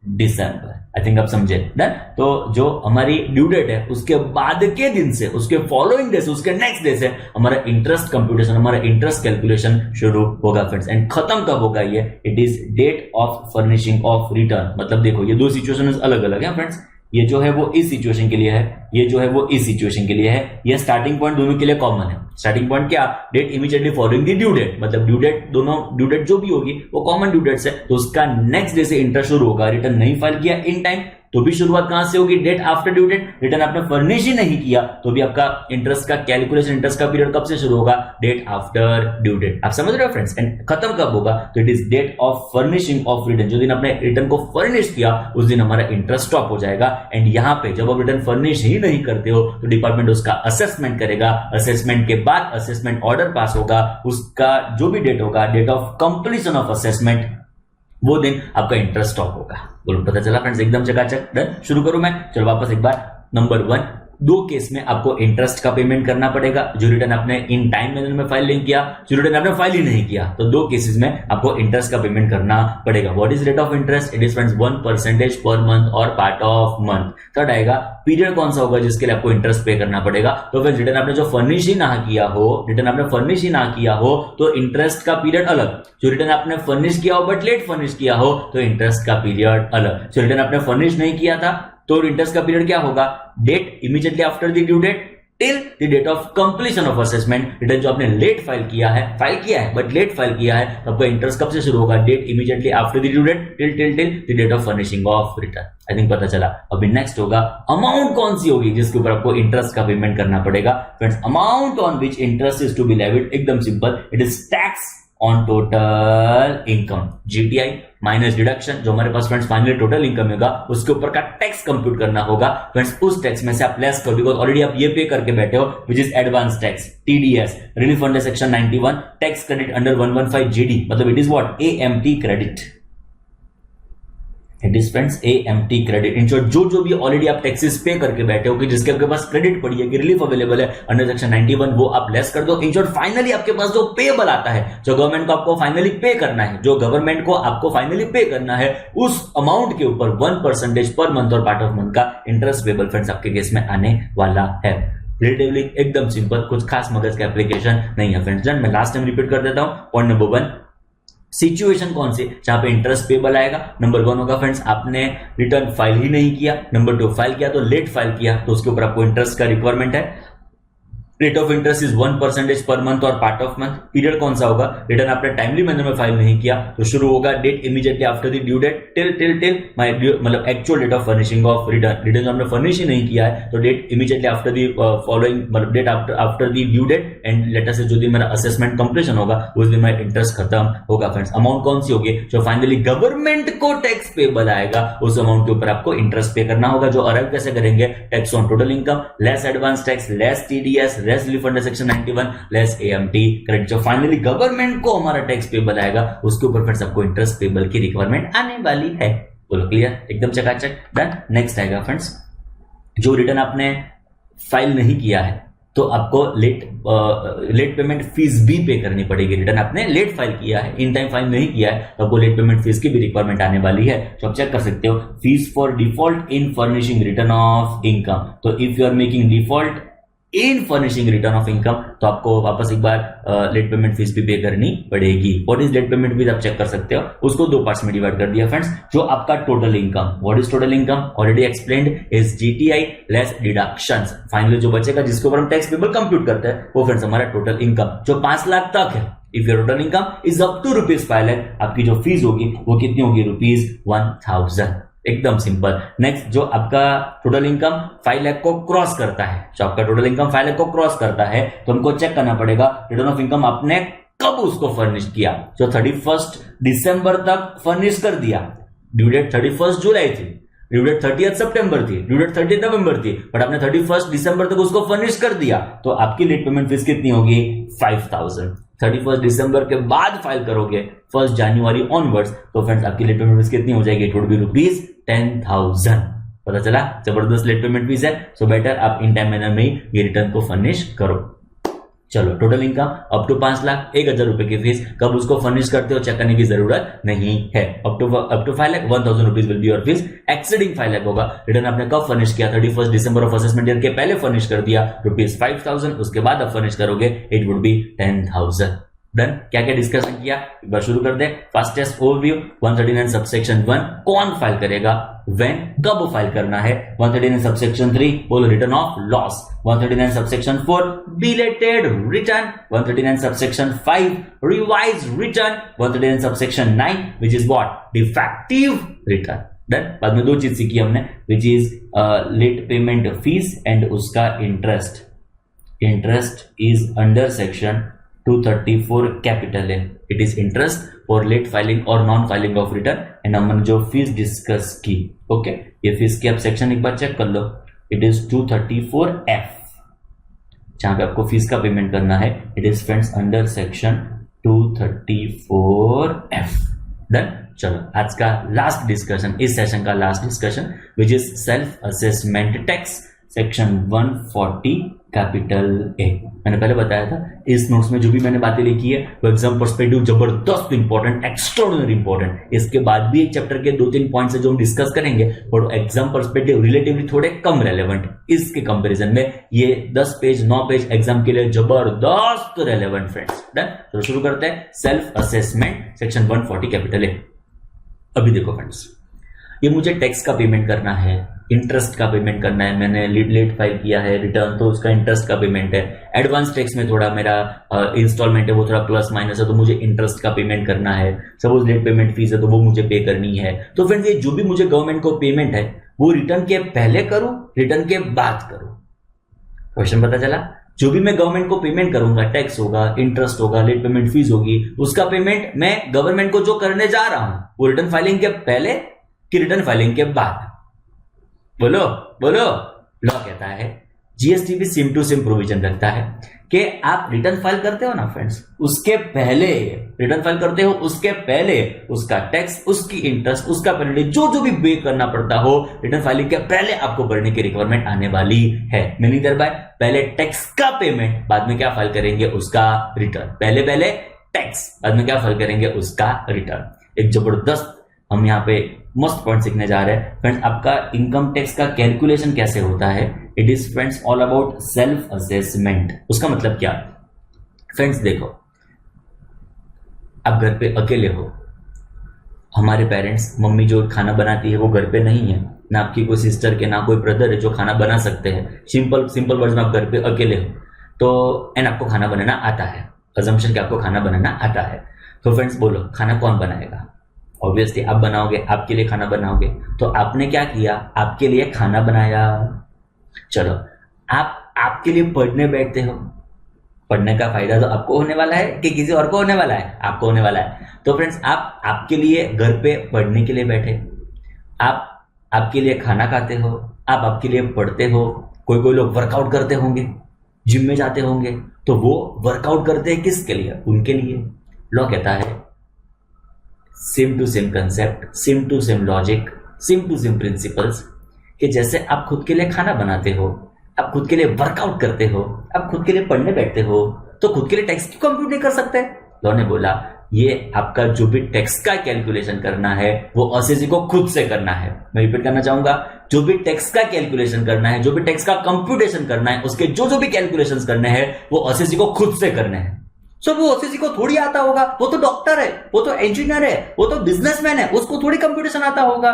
दिसंबर। आई थिंक आप समझे ना। तो जो हमारी ड्यू डेट है उसके बाद के दिन से, उसके फॉलोइंग डे से, उसके नेक्स्ट डे से हमारा इंटरेस्ट कंप्यूटेशन, हमारा इंटरेस्ट कैलकुलेशन शुरू होगा फ्रेंड्स। एंड खत्म कब होगा ये, it is date of furnishing of return. मतलब देखो ये दो सिचुएशन अलग अलग है फ्रेंड्स, ये जो है वो इस सिचुएशन के लिए है, ये जो है वो इस सिचुएशन के लिए है। ये स्टार्टिंग पॉइंट दोनों के लिए कॉमन है। स्टार्टिंग पॉइंट क्या, date immediately following the due date, मतलब ड्यू डेट, दोनों ड्यू डेट जो भी होगी वो कॉमन ड्यू डेट है, तो उसका नेक्स्ट डे से इंटरेस्ट शुरू होगा। रिटर्न नहीं फाइल किया इन टाइम तो भी शुरुआत कहां से होगी, डेट आफ्टर ड्यू डेट। रिटर्न आपने फर्निश ही नहीं किया तो भी आपका इंटरेस्ट का कैलकुलेशन, इंटरेस्ट का पीरियड कब से शुरू होगा, डेट आफ्टर ड्यू डेट। आप समझ रहे हो फ्रेंड्स। एंड खत्म कब होगा, तो it is date of furnishing of return. जो दिन आपने रिटर्न को फर्निश किया उस दिन हमारा इंटरेस्ट स्टॉप हो जाएगा। एंड यहां पे जब आप रिटर्न फर्निश ही नहीं करते हो तो डिपार्टमेंट उसका असेसमेंट करेगा। असेसमेंट के बाद असेसमेंट ऑर्डर पास होगा, उसका जो भी डेट होगा, date of completion of assessment, वो दिन आपका इंटरेस्ट स्टॉप होगा। बोलो पता चला फ्रेंड्स, एकदम चकाचक। डन, शुरू करूं मैं, चलो वापस एक बार। नंबर 1, दो केस में आपको इंटरेस्ट का पेमेंट करना पड़ेगा। जो रिटर्न आपने इन टाइम मैनर में फाइल नहीं किया, जो रिटर्न आपने फाइल ही नहीं किया, तो दो केसेस में आपको इंटरेस्ट का पेमेंट करना पड़ेगा। What is rate of interest, it is friends 1% per month और पार्ट ऑफ मंथ। थर्ड आएगा पीरियड कौन सा होगा जिसके लिए आपको इंटरेस्ट पे करना पड़ेगा। तो फिर रिटर्न आपने जो फर्निश ही ना किया हो, रिटर्न आपने फर्निश ही ना किया हो तो इंटरेस्ट का पीरियड अलग। जो रिटर्न आपने फर्निश किया हो बट लेट फर्निश किया हो तो इंटरेस्ट का पीरियड अलग। जो रिटर्न आपने फर्निश नहीं किया था तो इंटरेस्ट का पीरियड क्या होगा, date immediately after the due date till the date of completion of assessment. Return जो आपने लेट फाइल किया है बट लेट फाइल किया है, तो आपका इंटरेस्ट कब से शुरू होगा, date immediately after the due date till the date of furnishing of return. I think पता चला। अभी नेक्स्ट होगा अमाउंट कौन सी होगी जिसके ऊपर आपको इंटरेस्ट का पेमेंट करना पड़ेगा। Friends, amount on which interest is to be levied, एकदम simple, it is tax on total income, GTI minus deduction. जो हमारे पास फ्रेंड्स फाइनली टोटल इनकम होगा उसके ऊपर का टैक्स कंप्यूट करना होगा। फ्रेंड्स, उस टैक्स में से आप लेस करो, बिकॉज ऑलरेडी आप ये पे करके बैठे हो, which is advance tax, TDS, relief under section 91, tax credit under 115 GD, मतलब it is what, AMT credit. It is friends AMT credit. In short जो भी ऑलरेडी आप टैक्सेस पे करके बैठे हो कि जिसके आपके पास क्रेडिट पड़ी है कि रिलीफ अवेलेबल है अंडर सेक्शन 91, वो आप लेस कर दो। इन शॉर्ट फाइनली आपके पास जो पेबल आता है, जो गवर्नमेंट को आपको फाइनली पे करना है, जो गवर्नमेंट को आपको फाइनली पे करना है, उस अमाउंट के ऊपर 1% पर मंथ और पार्ट ऑफ मंथ का इंटरेस्ट पेबल फ्रेंड्स आपके केस में आने वाला है। रिलेटिवली एकदम सिंपल, कुछ खास मगज का एप्लीकेशन नहीं है फ्रेंड्स। मैं लास्ट टाइम रिपीट कर देता हूं। पॉइंट नंबर 1, सिचुएशन कौन सी जहां पे इंटरेस्ट पेबल आएगा। नंबर 1 होगा फ्रेंड्स आपने रिटर्न फाइल ही नहीं किया। नंबर 2, फाइल किया तो लेट फाइल किया, तो उसके ऊपर आपको इंटरेस्ट का रिक्वायरमेंट है। Rate of interest is 1% per month और पार्ट ऑफ मंथ। पीरियड कौन सा होगा, रिटर्न आपने टाइमली मैनर में फाइल नहीं किया तो शुरू होगा date immediately after the due date till my मतलब actual date of furnishing of return. Return जो आपने फर्निश ही नहीं किया है तो date immediately after the following, मतलब date after the due date and later से जो दिन मेरा असेसमेंट कंप्लीशन होगा उस दिन मेरा इंटरेस्ट खत्म होगा। फ्रेंड्स, अमाउंट कौन सी होगी, जो फाइनली गवर्नमेंट को टैक्स पेबल आएगा उस अमाउंट के ऊपर आपको इंटरेस्ट पे करना होगा। जो अराइव कैसे करेंगे, tax on total income less advance tax less TDS less relief under section 91 less AMT credit. जो फाइनली गवर्नमेंट को हमारा टैक्स पेबल आएगा उसके ऊपर फिर सबको इंटरेस्ट पेबल की रिक्वायरमेंट आने वाली है। बोलो क्लियर, एकदम चकाचक। डन। नेक्स्ट आएगा फ्रेंड्स, जो रिटर्न आपने फाइल नहीं किया है तो आपको लेट पेमेंट फीस भी पे करनी पड़ेगी। रिटर्न आपने लेट फाइल किया है, इन टाइम फाइल नहीं किया है तो आपको लेट पेमेंट फीस की भी रिक्वायरमेंट आने वाली है। तो आप चेक कर सकते हो, fees for default in furnishing return of income. तो if you are making default in furnishing return of income तो आपको वापस एक बार लेट पेमेंट फीस भी पे करनी पड़ेगी। What is late payment fees आप चेक कर सकते हो, उसको दो पार्ट्स में डिवाइड कर दिया फ्रेंड्स। जो आपका total income, what is total income, already explained, is GTI less deductions. Finally जो बचेगा जिसके ऊपर हम टैक्स पेबल कंप्यूट करते हैं वो फ्रेंड्स हमारा टोटल इनकम जो 5 लाख तक है। If your total income is up to ₹5 lakh, आपकी जो फीस होगी वो कितनी होगी, ₹1000। एकदम सिंपल। नेक्स्ट, जो आपका टोटल इनकम 5 लाख को क्रॉस करता है, जो आपका टोटल इनकम 5 लाख को क्रॉस करता है, तो हमको चेक करना पड़ेगा रिटर्न ऑफ इनकम आपने कब उसको फर्निश किया। जो 31 दिसंबर तक फर्निश कर दिया, ड्यू डेट 31 जुलाई थी, ड्यू डेट 30 सितंबर थी, ड्यू डेट 30 नवंबर थी, बट आपने 31 दिसंबर तक उसको फर्निश कर दिया, तो आपकी लेट पेमेंट फीस कितनी होगी? 5000। 31 दिसंबर के बाद फाइल करोगे 1 जनवरी ऑनवर्ड्स, तो फ्रेंड्स आपकी लेट पेमेंट फीस कितनी हो जाएगी? It would B rupees 10,000। पता चला? जबरदस्त लेट पेमेंट फीस है। सो बेटर आप इन टाइम मैनर में ही ये रिटर्न को फर्निश करो। चलो, total income up to 5 lakh, 1,000 रुपए की फीस, कब उसको फर्निश करते हो चेक करने की जरूरत नहीं है। Up to 5 lakh 1,000 rupees will be your fees. Exceeding 5 lakh होगा, रिटर्न आपने कब फर्निश किया? 31 दिसंबर ऑफ असेसमेंट ईयर के पहले फर्निश कर दिया, रुपीज 5,000, उसके बाद आप फर्निश करोगे, इट वुड बी 10,000। डन। क्या क्या डिस्कशन किया, एक बार शुरू कर दे। फास्टेस्ट ओवरव्यू, 139 सबसेक्शन 1 कौन फाइल करेगा, व्हेन, कब फाइल करना है। 139 सबसेक्शन 3 बोलो return of loss. 139 subsection 4 belated return. 139 subsection 5 revise return. 139 subsection 9 which is what, defective return. Done. बाद में 2 चीज सीखी हमने, which is late payment fees and उसका interest. Interest is under section 234 capital है, it is interest for late filing और non filing of return. And हमने जो फीस डिस्कस की, ओके, ये फीस की आप सेक्शन एक बार चेक कर लो, इट इज 234F, जहां पे आपको फीस का पेमेंट करना है, it is friends under section 234F। Done. चलो, आज का लास्ट डिस्कशन, इस सेशन का last discussion, which is self assessment tax, section 140 capital A. मैंने पहले बताया था इस नोट्स में जो भी मैंने बातें लिखी है वो एग्जाम पर्सपेक्टिव जबरदस्त इंपॉर्टेंट, एक्स्ट्राऑर्डिनरी इंपॉर्टेंट। इसके बाद भी एक चैप्टर के 2-3 पॉइंट्स है जो हम डिस्कस करेंगे, और एग्जाम पर्सपेक्टिव रिलेटिवली थोड़े कम रेलेवेंट। इसके कंपैरिजन में ये 10 पेज 9 पेज एग्जाम के लिए जबरदस्त रेलेवेंट फ्रेंड्स। डन। तो शुरू करते हैं। Self assessment section 140 capital A. अभी देखो फ्रेंड्स, ये मुझे टैक्स का पेमेंट करना है, इंटरेस्ट का पेमेंट करना है, मैंने लेट फाइल किया है रिटर्न, तो उसका इंटरेस्ट का पेमेंट है। एडवांस टैक्स में थोड़ा मेरा इंस्टॉलमेंट है, वो थोड़ा प्लस माइनस है, तो मुझे इंटरेस्ट का पेमेंट करना है। सपोज लेट पेमेंट फीस है तो वो मुझे पे करनी है। तो फ्रेंड्स, ये जो भी मुझे गवर्नमेंट को पेमेंट है वो रिटर्न के पहले करूं, रिटर्न के बाद करूं? क्वेश्चन पता चला? जो भी मैं गवर्नमेंट को पेमेंट करूंगा, टैक्स होगा, इंटरेस्ट होगा, लेट पेमेंट फीस होगी, उसका पेमेंट मैं गवर्नमेंट को जो करने जा रहा हूं वो रिटर्न फाइलिंग के पहले कि रिटर्न फाइलिंग के बाद? बोलो बोलो। लॉ कहता है, जीएसटी भी सिम टू सिम प्रोविजन रखता है कि आप रिटर्न फाइल करते हो ना फ्रेंड्स, उसके पहले रिटर्न फाइल करते हो, उसके पहले उसका टैक्स, उसकी इंटरेस्ट, उसका पेनल्टी जो भी पे करना पड़ता हो, रिटर्न फाइलिंग के पहले आपको भरने की रिक्वायरमेंट आने वाली है। मीनिंग देयरबाय पहले टैक्स का पेमेंट, बाद में क्या फाइल करेंगे, उसका रिटर्न। पहले टैक्स, बाद में क्या फाइल करेंगे, उसका रिटर्न। एक जबरदस्त हम यहाँ पे मस्त पॉइंट सीखने जा रहे हैं फ्रेंड्स। आपका इनकम टैक्स का कैलकुलेशन कैसे होता है, it is friends all about self assessment. उसका मतलब क्या फ्रेंड्स, देखो आप घर पे अकेले हो, हमारे पेरेंट्स, मम्मी जो खाना बनाती है वो घर पे नहीं है, ना आपकी कोई सिस्टर के ना कोई ब्रदर है जो खाना बना सकते हैं। सिंपल वर्जन, आप घर पे अकेले हो तो एंड आपको खाना बनाना आता है, अजम्पशन कि आपको खाना बनाना आता है। तो फ्रेंड्स बोलो, खाना कौन बनाएगा? ऑब्वियसली आप बनाओगे, आपके लिए खाना बनाओगे। तो आपने क्या किया, आपके लिए खाना बनाया। चलो, आप आपके लिए पढ़ने बैठते हो, पढ़ने का फायदा तो आपको होने वाला है कि किसी और को होने वाला है? आपको होने वाला है। तो फ्रेंड्स, आप आपके लिए घर पे पढ़ने के लिए बैठे, आप आपके लिए खाना खाते हो, आप आपके लिए पढ़ते हो। कोई लोग वर्कआउट करते होंगे, जिम में जाते होंगे, तो वो वर्कआउट करते हैं किसके लिए? उनके लिए। लॉ कहता है same to same concept, same to same logic, same to same principles, कि जैसे आप खुद के लिए खाना बनाते हो, आप खुद के लिए वर्कआउट करते हो, आप खुद के लिए पढ़ने बैठते हो, तो खुद के लिए टैक्स क्यों कंप्यूट नहीं कर सकते? लॉ ने बोला ये आपका जो भी टैक्स का कैलकुलेशन करना है वो असेसी को खुद से करना है। मैं रिपीट करना चाहूंगा, जो भी टैक्स का कैलकुलेशन करना है, जो भी टैक्स का कंप्यूटेशन करना है, उसके जो भी कैलकुलेशंस करने हैं वो असेसी को खुद से करने हैं। सो वो असेसी को थोड़ी आता होगा, वो तो डॉक्टर है, वो तो इंजीनियर है, वो तो बिजनेसमैन है, उसको थोड़ी कंप्यूटेशन आता होगा।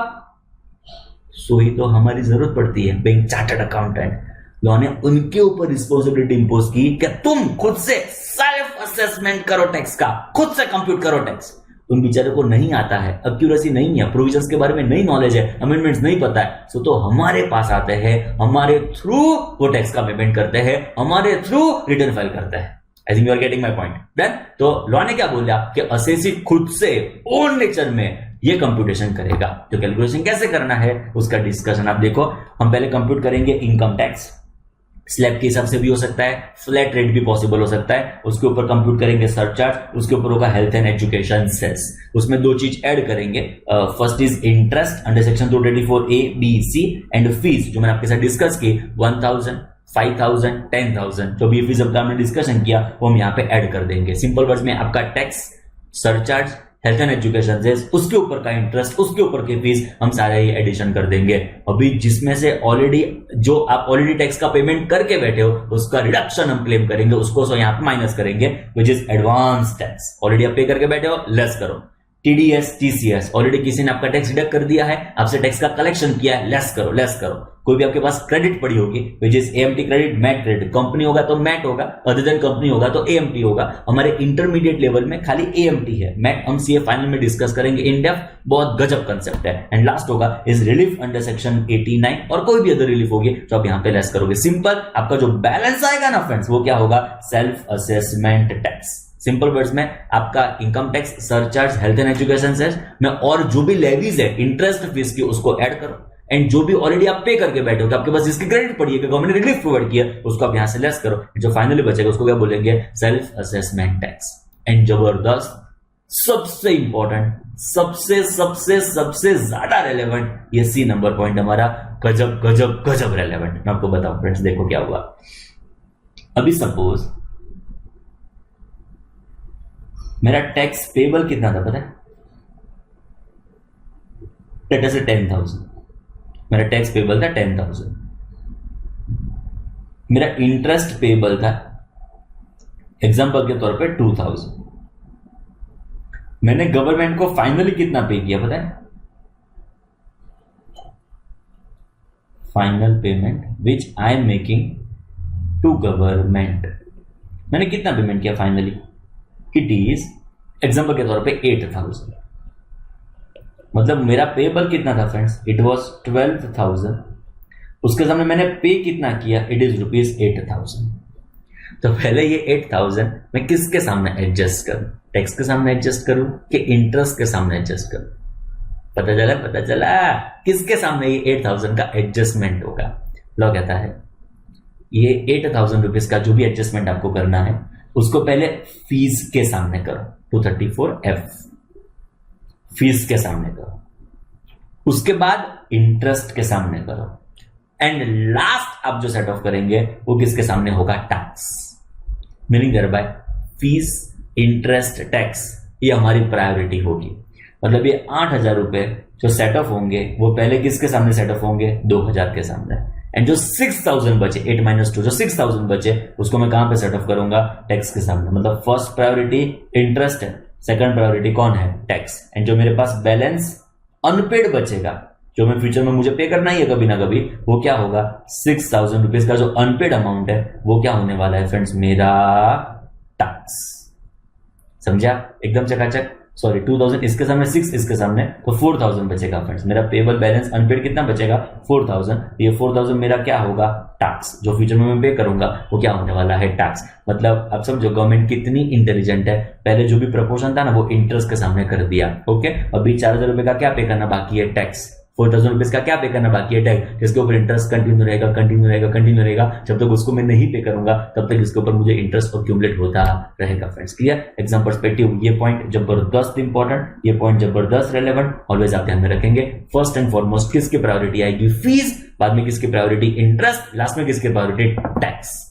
सो ही तो हमारी जरूरत पड़ती है बैंक चार्टर्ड अकाउंटेंट। लॉ ने उनके ऊपर रिस्पॉन्सिबिलिटी इंपोज की कि तुम खुद से सेल्फ असेसमेंट करो टैक्स का, खुद से कंप्यूट करो टैक्स। उन बेचारे को नहीं आता है, एक्यूरेसी नहीं है, प्रोविजंस के बारे में नहीं नॉलेज है, अमेंडमेंट्स नहीं पता है, सो तो हमारे पास आते हैं, हमारे थ्रू वो टैक्स का पेमेंट करते हैं, हमारे थ्रू रिटर्न फाइल करते हैं। I think you are getting my point. Then तो लॉ ने क्या बोला कि असेसी खुद से ओन नेचर में ये कंप्यूटेशन करेगा। तो कैलकुलेशन कैसे करना है उसका डिस्कशन आप देखो। हम पहले कंप्यूट करेंगे इनकम टैक्स, स्लैब के हिसाब से भी हो सकता है, फ्लैट रेट भी पॉसिबल हो सकता है, उसके ऊपर कंप्यूट करेंगे सरचार्ज, उसके ऊपर होगा हेल्थ एंड एजुकेशन सेस। उसमें दो चीज ऐड करेंगे, first is interest under section 224A B C and fees जो मैंने आपके साथ डिस्कस की 1000 5000 10,000 जो भी फीस आपका हमने डिस्कशन किया वो हम यहाँ पे ऐड कर देंगे। सिंपल वर्ड्स में आपका tax, surcharge, health and education से उसके ऊपर का इंटरेस्ट, उसके ऊपर की फीस हम सारे ये एडिशन कर देंगे। अभी जिसमें से ऑलरेडी जो आप ऑलरेडी टैक्स का पेमेंट करके बैठे हो उसका रिडक्शन हम क्लेम करेंगे, उसको यहाँ पे माइनस करेंगे विच इज एडवांस टैक्स। ऑलरेडी आप पे करके बैठे हो, लेस करो। टीडीएस, टीसीएस ऑलरेडी किसी ने आपका टैक्स डिडक्ट कर दिया है, आपसे टैक्स का कलेक्शन किया है, लेस करो, लेस करो। कोई भी आपके पास क्रेडिट पड़ी होगी which is AMT credit, MAT credit, company होगा तो मैट होगा, अदर देन कंपनी होगा तो एएमटी होगा। हमारे इंटरमीडिएट लेवल में खाली एएमटी है, मैट हम सीए फाइनल में डिस्कस करेंगे इन डेप्थ, बहुत गजब कंसेप्ट है। एंड लास्ट होगा इज रिलीफ अंडर सेक्शन 89 और कोई भी अदर रिलीफ होगी तो आप यहां पे लेस करोगे। सिंपल आपका जो बैलेंस आएगा ना फ्रेंड्स वो क्या होगा, self assessment tax. Simple words में आपका income tax, surcharge, health and education cess में और जो भी लेवीज है इंटरेस्ट फीस की उसको ऐड करो, एंड जो भी ऑलरेडी आप पे करके बैठे हो कि आपके पास जिसकी क्रेडिट पड़ी है कि गवर्नमेंट ने रिलीफ प्रोवाइड किया उसको आप यहां से लेस करो। जो फाइनली बचेगा उसको क्या बोलेंगे, सेल्फ असेसमेंट टैक्स। एंड जबरदस्त, सबसे इंपॉर्टेंट, सबसे सबसे सबसे ज्यादा रेलेवेंट ये सी नंबर पॉइंट हमारा, गजब गजब गजब रेलेवेंट। मैं आपको बताऊं फ्रेंड्स, देखो क्या हुआ। अभी सपोज मेरा टैक्स पेबल कितना था पता है, लेट अस से 10,000 मेरा टैक्स पेबल था 10,000। मेरा इंटरेस्ट पेबल था एग्जांपल के तौर पे 2,000। मैंने गवर्नमेंट को फाइनली कितना पे किया पता है, final payment which I am making to government, मैंने कितना पेमेंट किया फाइनली, इट इज एग्जांपल के तौर पे 8,000। मतलब मेरा पेबल कितना था फ्रेंड्स, इट वाज 12,000। उसके सामने मैंने पे कितना किया, इट इज रुपीज 8,000। तो पहले ये 8,000 मैं किसके सामने एडजस्ट करूं, टैक्स के सामने एडजस्ट करूं कि इंटरेस्ट के सामने एडजस्ट करूं? पता चला किसके सामने ये 8,000 का एडजस्टमेंट होगा। लॉ कहता है ये 8,000 रुपीज का जो भी एडजस्टमेंट आपको करना है उसको पहले फीस के सामने करो, 234F फीस के सामने करो, उसके बाद इंटरेस्ट के सामने करो, एंड लास्ट आप जो सेट ऑफ करेंगे वो किसके सामने होगा, tax. Meaning thereby fees, interest, tax ये हमारी प्रायोरिटी होगी। मतलब ये 8,000 रुपए जो सेट ऑफ होंगे वो पहले किसके सामने सेट ऑफ होंगे, 2,000 के सामने। एंड जो 6,000 बचे, 8 - 2 जो 6,000 बचे उसको मैं कहां पे सेट ऑफ करूंगा, टैक्स के सामने। मतलब फर्स्ट प्रायोरिटी इंटरेस्ट है, सेकंड प्रायोरिटी कौन है, टैक्स। एंड जो मेरे पास बैलेंस अनपेड बचेगा जो मैं फ्यूचर में मुझे पे करना ही है कभी ना कभी, वो क्या होगा, 6,000 रुपीज का जो अनपेड अमाउंट है वो क्या होने वाला है फ्रेंड्स, मेरा टैक्स। समझा एकदम चकाचक। सॉरी 2,000 इसके सामने, 6 इसके सामने, तो 4,000 बचेगा फ्रेंड्स। मेरा पेबल बैलेंस अनपेड कितना बचेगा, 4,000। ये 4,000 मेरा क्या होगा, टैक्स। जो फ्यूचर में मैं पे करूंगा वो क्या होने वाला है, टैक्स। मतलब आप समझो गवर्नमेंट कितनी इंटेलिजेंट है, पहले जो भी प्रपोर्शन था ना वो इंटरेस्ट के सामने कर दिया। ओके, अभी 4,000 रुपए का क्या पे करना बाकी है, टैक्स। 4,000 रुपीज का क्या पे करना बाकी है, टैक्स। इसके ऊपर इंटरेस्ट कंटिन्यू रहेगा, कंटिन्यू रहेगा, कंटिन्यू रहेगा। जब तक उसको मैं नहीं पे करूंगा तब तक इसके ऊपर मुझे इंटरेस्ट अक्यूमुलेट होता रहेगा फ्रेंड्स। क्लियर, एग्जाम पर्सपेक्टिव ये पॉइंट जबरदस्त इंपॉर्टेंट, ये पॉइंट जबरदस्त रेलेवेंट, ऑलवेज आप ध्यान में रखेंगे। फर्स्ट एंड फॉरमोस्ट किसकी प्रायोरिटी आएगी, फीस, बाद में किसकी प्रायोरिटी, इंटरेस्ट, लास्ट में किसकी प्रायोरिटी, टैक्स।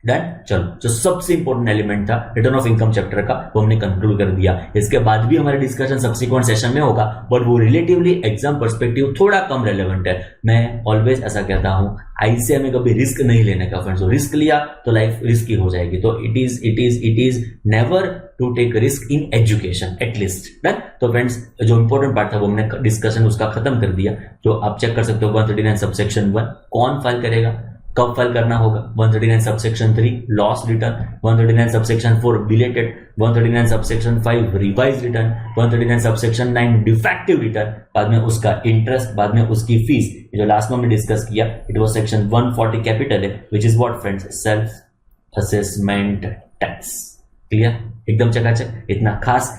डन। चलो, जो सबसे इंपॉर्टेंट एलिमेंट था रिटर्न ऑफ इनकम चैप्टर का वो हमने कंक्लूड कर दिया। इसके बाद भी हमारा डिस्कशन सब्सिक्वेंट सेशन में होगा, बट वो रिलेटिवली एग्जाम पर्सपेक्टिव थोड़ा कम रेलेवेंट है। मैं ऑलवेज ऐसा कहता हूं, आईसीए में कभी रिस्क नहीं लेने का फ्रेंड्स। रिस्क लिया तो लाइफ रिस्की हो जाएगी। तो it is never to take risk in education at least. Done. तो फ्रेंड्स जो इंपॉर्टेंट पार्ट था वो हमने डिस्कशन उसका खत्म कर दिया। जो आप चेक कर सकते हो 139 सबसेक्शन 1 कौन फाइल करेगा, कब फाइल करना होगा? 139 subsection 3 loss return, 139 subsection 4 belated, 139 subsection 5 revise return, 139 subsection 9 defective return, बाद में उसका इंटरेस्ट, बाद में उसकी फीस। जो लास्ट में हमने डिस्कस किया इट वाज सेक्शन 140 कैपिटल है which is what friends? Self assessment tax. Clear? एकदम चकाचक। इतना खास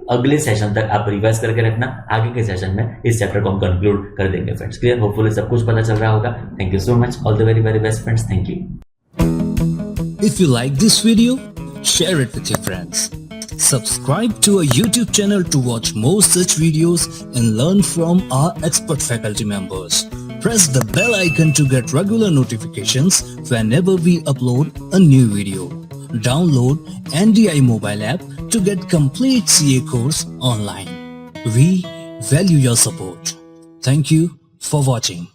अगले सेशन तक आप रिवाइज करके रखना, आगे के सेशन में इस चैप्टर को हम कंक्लूड कर देंगे फ्रेंड्स। क्लियर? होपफुली सब कुछ पता चल रहा होगा। Thank you so much, all the very very best friends, thank you. If you like this video, share it with your friends. Subscribe to our YouTube channel to watch more such videos and learn from our expert faculty members. Press the bell icon to get regular notifications whenever we upload a new video. Download NDI mobile app to get complete CA course online. We value your support. Thank you for watching.